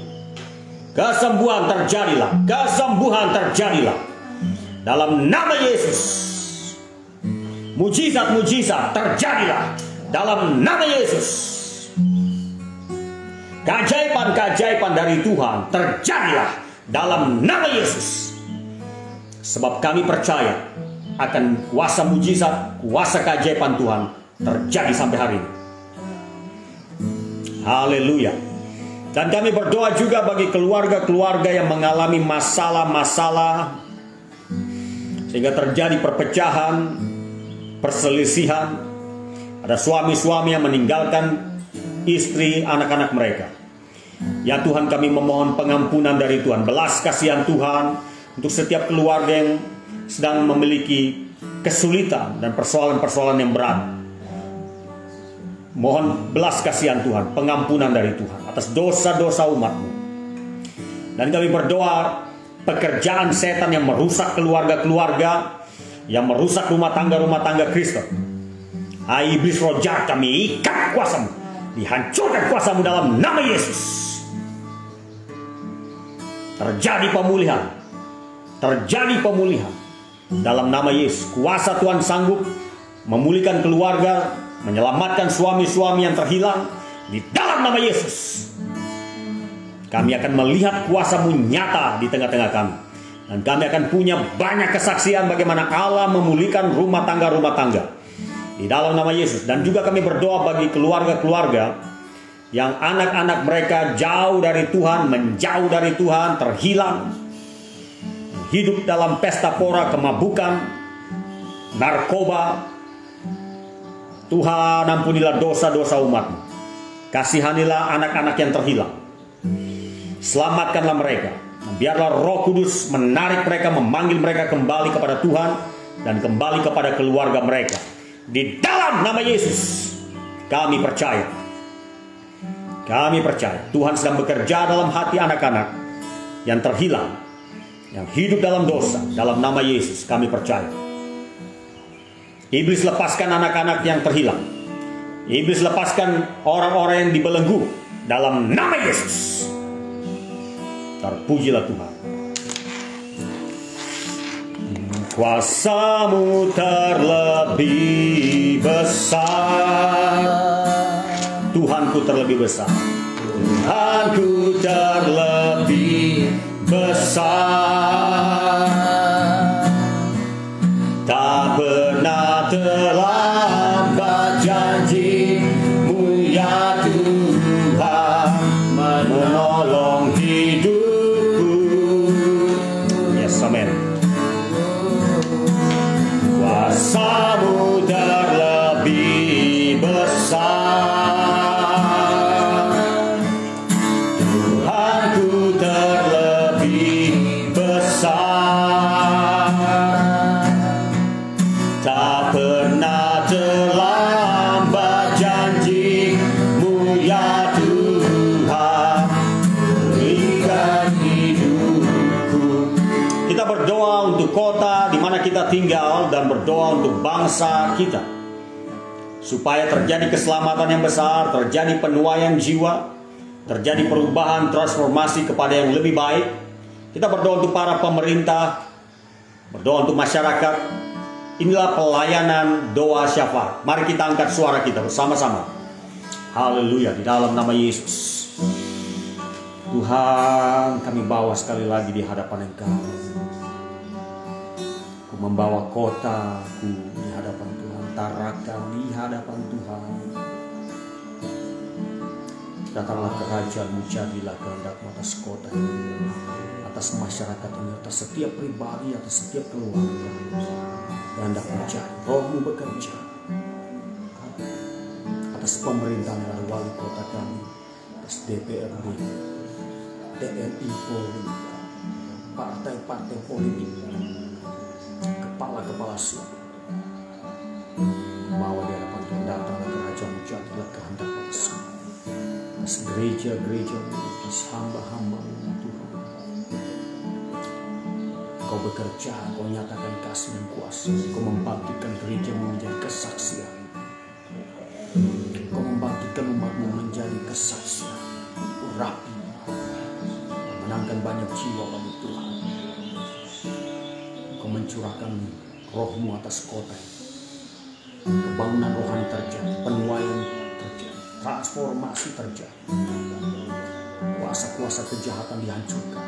Kesembuhan terjadilah, kesembuhan terjadilah dalam nama Yesus. Mujizat-mujizat terjadilah dalam nama Yesus. Keajaiban-keajaiban dari Tuhan terjadilah dalam nama Yesus. Sebab kami percaya akan kuasa mujizat, kuasa keajaiban Tuhan terjadi sampai hari ini. Haleluya. Dan kami berdoa juga bagi keluarga-keluarga yang mengalami masalah-masalah sehingga terjadi perpecahan, perselisihan. Ada suami-suami yang meninggalkan istri, anak-anak mereka. Ya Tuhan, kami memohon pengampunan dari Tuhan, belas kasihan Tuhan untuk setiap keluarga yang sedang memiliki kesulitan dan persoalan-persoalan yang berat. Mohon belas kasihan Tuhan, pengampunan dari Tuhan atas dosa-dosa umat-Mu. Dan kami berdoa pekerjaan setan yang merusak keluarga-keluarga, yang merusak rumah tangga Kristen. Hai iblis roh jahat, kami ikat kuasa-Mu, dihancurkan kuasa-Mu dalam nama Yesus. Terjadi pemulihan. Terjadi pemulihan. Dalam nama Yesus, kuasa Tuhan sanggup memulihkan keluarga, menyelamatkan suami-suami yang terhilang. Di dalam nama Yesus, kami akan melihat kuasa-Mu nyata di tengah-tengah kami. Dan kami akan punya banyak kesaksian bagaimana Allah memulihkan rumah tangga-rumah tangga. Di dalam nama Yesus. Dan juga kami berdoa bagi keluarga-keluarga yang anak-anak mereka jauh dari Tuhan, menjauh dari Tuhan, terhilang, hidup dalam pesta pora, kemabukan, narkoba. Tuhan, ampunilah dosa-dosa umat-Mu. Kasihanilah anak-anak yang terhilang. Selamatkanlah mereka. Biarlah Roh Kudus menarik mereka, memanggil mereka kembali kepada Tuhan dan kembali kepada keluarga mereka. Di dalam nama Yesus, kami percaya. Kami percaya Tuhan sedang bekerja dalam hati anak-anak yang terhilang, yang hidup dalam dosa. Dalam nama Yesus kami percaya. Iblis, lepaskan anak-anak yang terhilang. Iblis, lepaskan orang-orang yang dibelenggu. Dalam nama Yesus. Terpujilah Tuhan. Kuasa-Mu terlebih besar. Tuhanku terlebih besar. Tuhanku terlebih besar. Tak pernah terlambat janji-Mu ya Tuhan, menolong hidupku. Yes, amen. Kuasa-Mu terlebih besar. Tuhanku terlebih besar. Tak pernah terlambat janji-Mu ya Tuhan, berikan hidupku. Kita berdoa untuk kota di mana kita tinggal dan berdoa untuk bangsa kita, supaya terjadi keselamatan yang besar, terjadi penuaian jiwa, terjadi perubahan, transformasi kepada yang lebih baik. Kita berdoa untuk para pemerintah, berdoa untuk masyarakat. Inilah pelayanan doa syafaat. Mari kita angkat suara kita bersama-sama. Haleluya, di dalam nama Yesus. Tuhan, kami bawa sekali lagi di hadapan Engkau. Ku membawa kotaku di hadapan Tuhan, Tarakan di hadapan Tuhan. Datanglah kerajaan-Mu, jadilah kehendak-Mu atas kota ini, atas masyarakat ini, atas setiap pribadi, atas setiap keluarga. Kehendak-Mu jadi, Roh-Mu bekerja atas pemerintahan dari wali kota kami, atas DPRD, TNI, Polri, partai-partai politik, kepala-kepala suku. Bawa di hadapan Tuhan, datanglah kerajaan-Mu, jadilah kehendak-Mu atas gereja-gereja, atas hamba-hamba-Mu Tuhan. Kau bekerja, Kau nyatakan kasih dan kuasa. Kau membangkitkan gereja-Mu menjadi kesaksian. Kau membangkitkan umat-Mu menjadi kesaksian. Rapi, menangkan banyak jiwa bagi Tuhan. Kau mencurahkan Roh-Mu atas kota ini. Pembangunan rohani terjadi, penuaian terjadi, transformasi terjadi. Kuasa-kuasa kejahatan dihancurkan.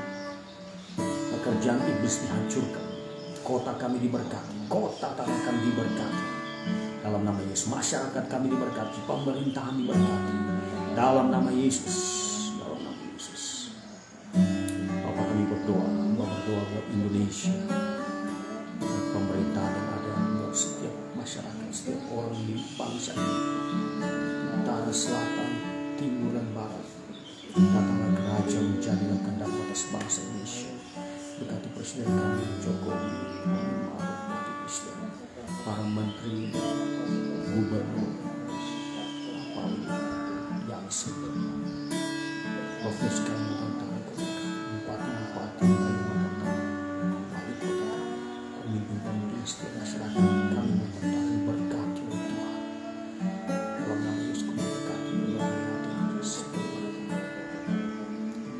Pekerjaan iblis dihancurkan. Kota kami diberkati. Kota tanah kami diberkati. Dalam nama Yesus. Masyarakat kami diberkati. Pemerintahan diberkati. Dalam nama Yesus. Dalam nama Yesus. Bapak kami berdoa. Berdoa buat Indonesia. Buat pemerintahan yang ada. Buat setiap masyarakat. Setiap orang di bangsa ini. Utara, selatan, timur, dan barat. Datanglah kerajaan, menjadilah kehendak atas bangsa Indonesia. Berkati Presiden kami Jokowi, Wakil Presiden, para menteri, gubernur, yang sedang fokus kami tentang bupati-bupati, Kalimantan, wali kota, pemimpin-pemimpin setiap masyarakat kami meminta berkati oleh Tuhan. Dalam nama Yesus kami berkati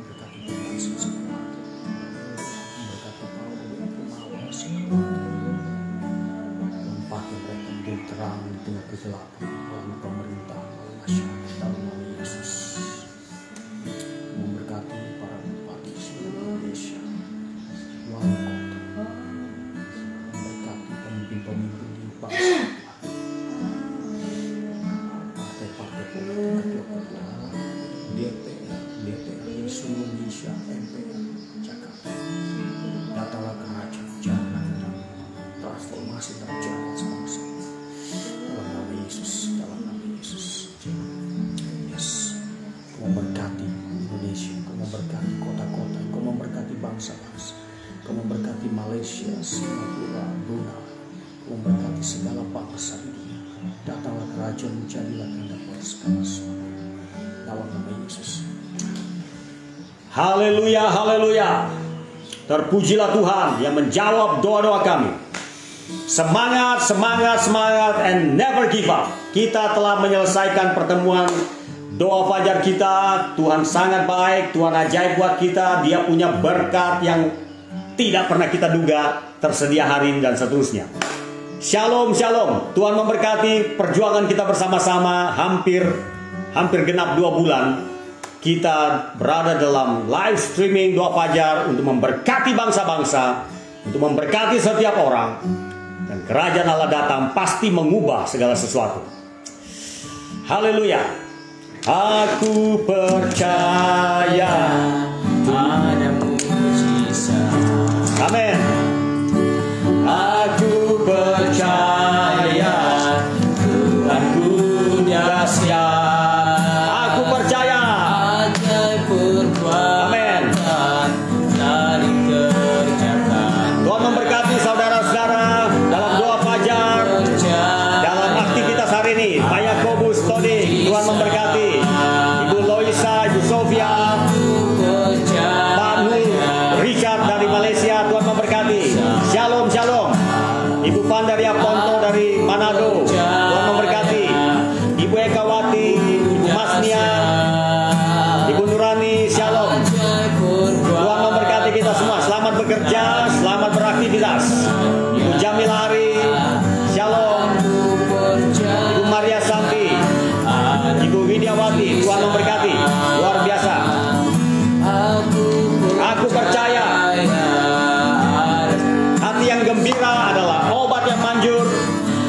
berkati bangsa semua. pemimpin di bangsa, partai-partai politik, ketua-ketua, DPR di seluruh Indonesia, MPR, Jakarta. Datanglah kerajaan, jangan transformasi terjadi sebangsa. Dalam nama Yesus, dalam nama Yesus. Yes. Kau memberkati Indonesia, kau memberkati kota-kota, kau memberkati bangsa-bangsa, kau memberkati Malaysia, Singapura, Brunei, kau memberkati segala bangsa di dunia. Datanglah kerajaan, jadilah kehendak segala sesuatu. Dalam nama Yesus. Haleluya, haleluya. Terpujilah Tuhan yang menjawab doa-doa kami. Semangat, semangat, semangat, and never give up. Kita telah menyelesaikan pertemuan doa fajar kita. Tuhan sangat baik, Tuhan ajaib buat kita. Dia punya berkat yang tidak pernah kita duga tersedia hari ini dan seterusnya. Shalom, shalom. Tuhan memberkati perjuangan kita bersama-sama. Hampir genap 2 bulan kita berada dalam live streaming doa fajar untuk memberkati bangsa-bangsa, untuk memberkati setiap orang. Dan kerajaan Allah datang pasti mengubah segala sesuatu. Haleluya. Aku percaya ada mujizat. Amin. Aku percaya Tuhanku dahsyat. Aku percaya. Ajaib perbuatan dari kerjakan. Tuhan memberkati saudara-saudara dalam doa fajar, dalam aktivitas hari ini. Pak Yakobus Todi, Tuhan memberkati. Ibu Loisa, Ibu Sofia, Pak Nur, Richard dari Malaysia, Tuhan memberkati. Shalom, shalom. Ibu Pandaria Ponto dari Manado, Tuhan memberkati. Ibu Ekawati, Ibu Masnia, Ibu Nurani, shalom. Tuhan memberkati kita semua. Selamat bekerja, selamat beraktivitas. Ibu Jamil Hari, shalom. Ibu Maria Santi, Ibu Widiawati, Tuhan memberkati. Luar biasa. Aku percaya hati yang gembira adalah obat yang manjur.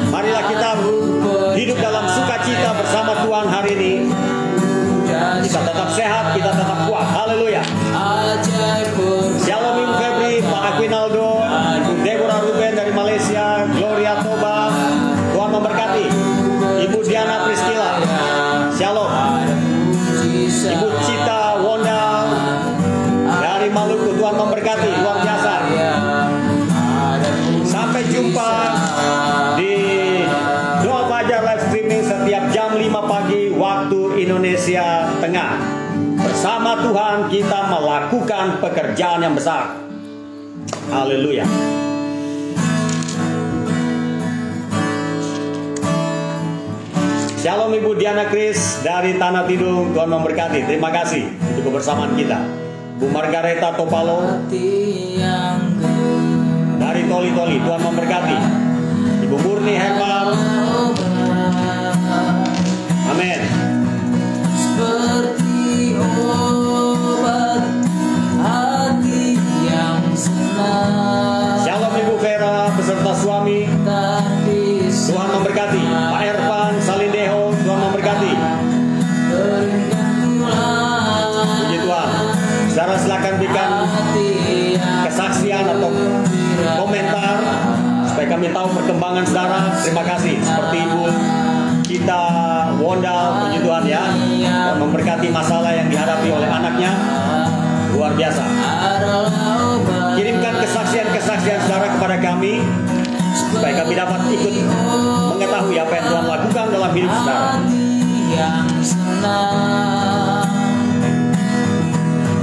Marilah kita hidup dalam sukacita bersama Tuhan hari ini. Kita tetap sehat, kita tetap kuat. Haleluya. Shalom Ibu Febri, Pak Aquinaldo, Ibu Deborah Ruben dari Malaysia, Gloria Toba, Tuhan memberkati. Ibu Diana Priscilla, shalom. Ibu Cita Wonda dari Maluku, Tuhan memberkati, luar biasa. Sampai jumpa di doa fajar live streaming setiap jam 5 pagi waktu Indonesia Tengah. Bersama Tuhan kita melakukan pekerjaan yang besar. Haleluya. Shalom Ibu Diana Kris dari Tanah Tidung, Tuhan memberkati. Terima kasih untuk kebersamaan kita. Bu Margareta Topalo dari Toli-Toli, Tuhan memberkati. Ibu Murni Herman, amin. Seperti obat hati yang senang. Shalom Ibu Vera beserta suami, Tuhan memberkati. Pak Ervan Salindeho, Tuhan memberkati. Puji Tuhan. Saudara silakan berikan kesaksian atau komentar supaya kami tahu perkembangan saudara. Terima kasih. Seperti Ibu kita Wonda, puji Tuhan ya, Tuhan memberkati masalah yang dihadapi oleh anaknya. Luar biasa. Kirimkan kesaksian-kesaksian saudara kepada kami supaya kami dapat ikut mengetahui apa yang Tuhan lakukan dalam hidup saudara.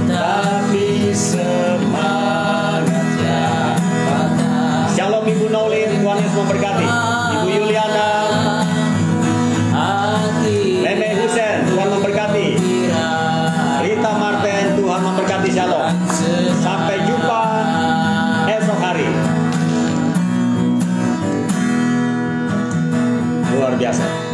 Tapi semangatnya. Shalom Ibu Naulin, Tuhan Yesus memberkati. Ibu Yuliana, Meme Husen, Tuhan memberkati. Rita Martin, Tuhan memberkati. Shalom. Sampai jumpa esok hari. Luar biasa.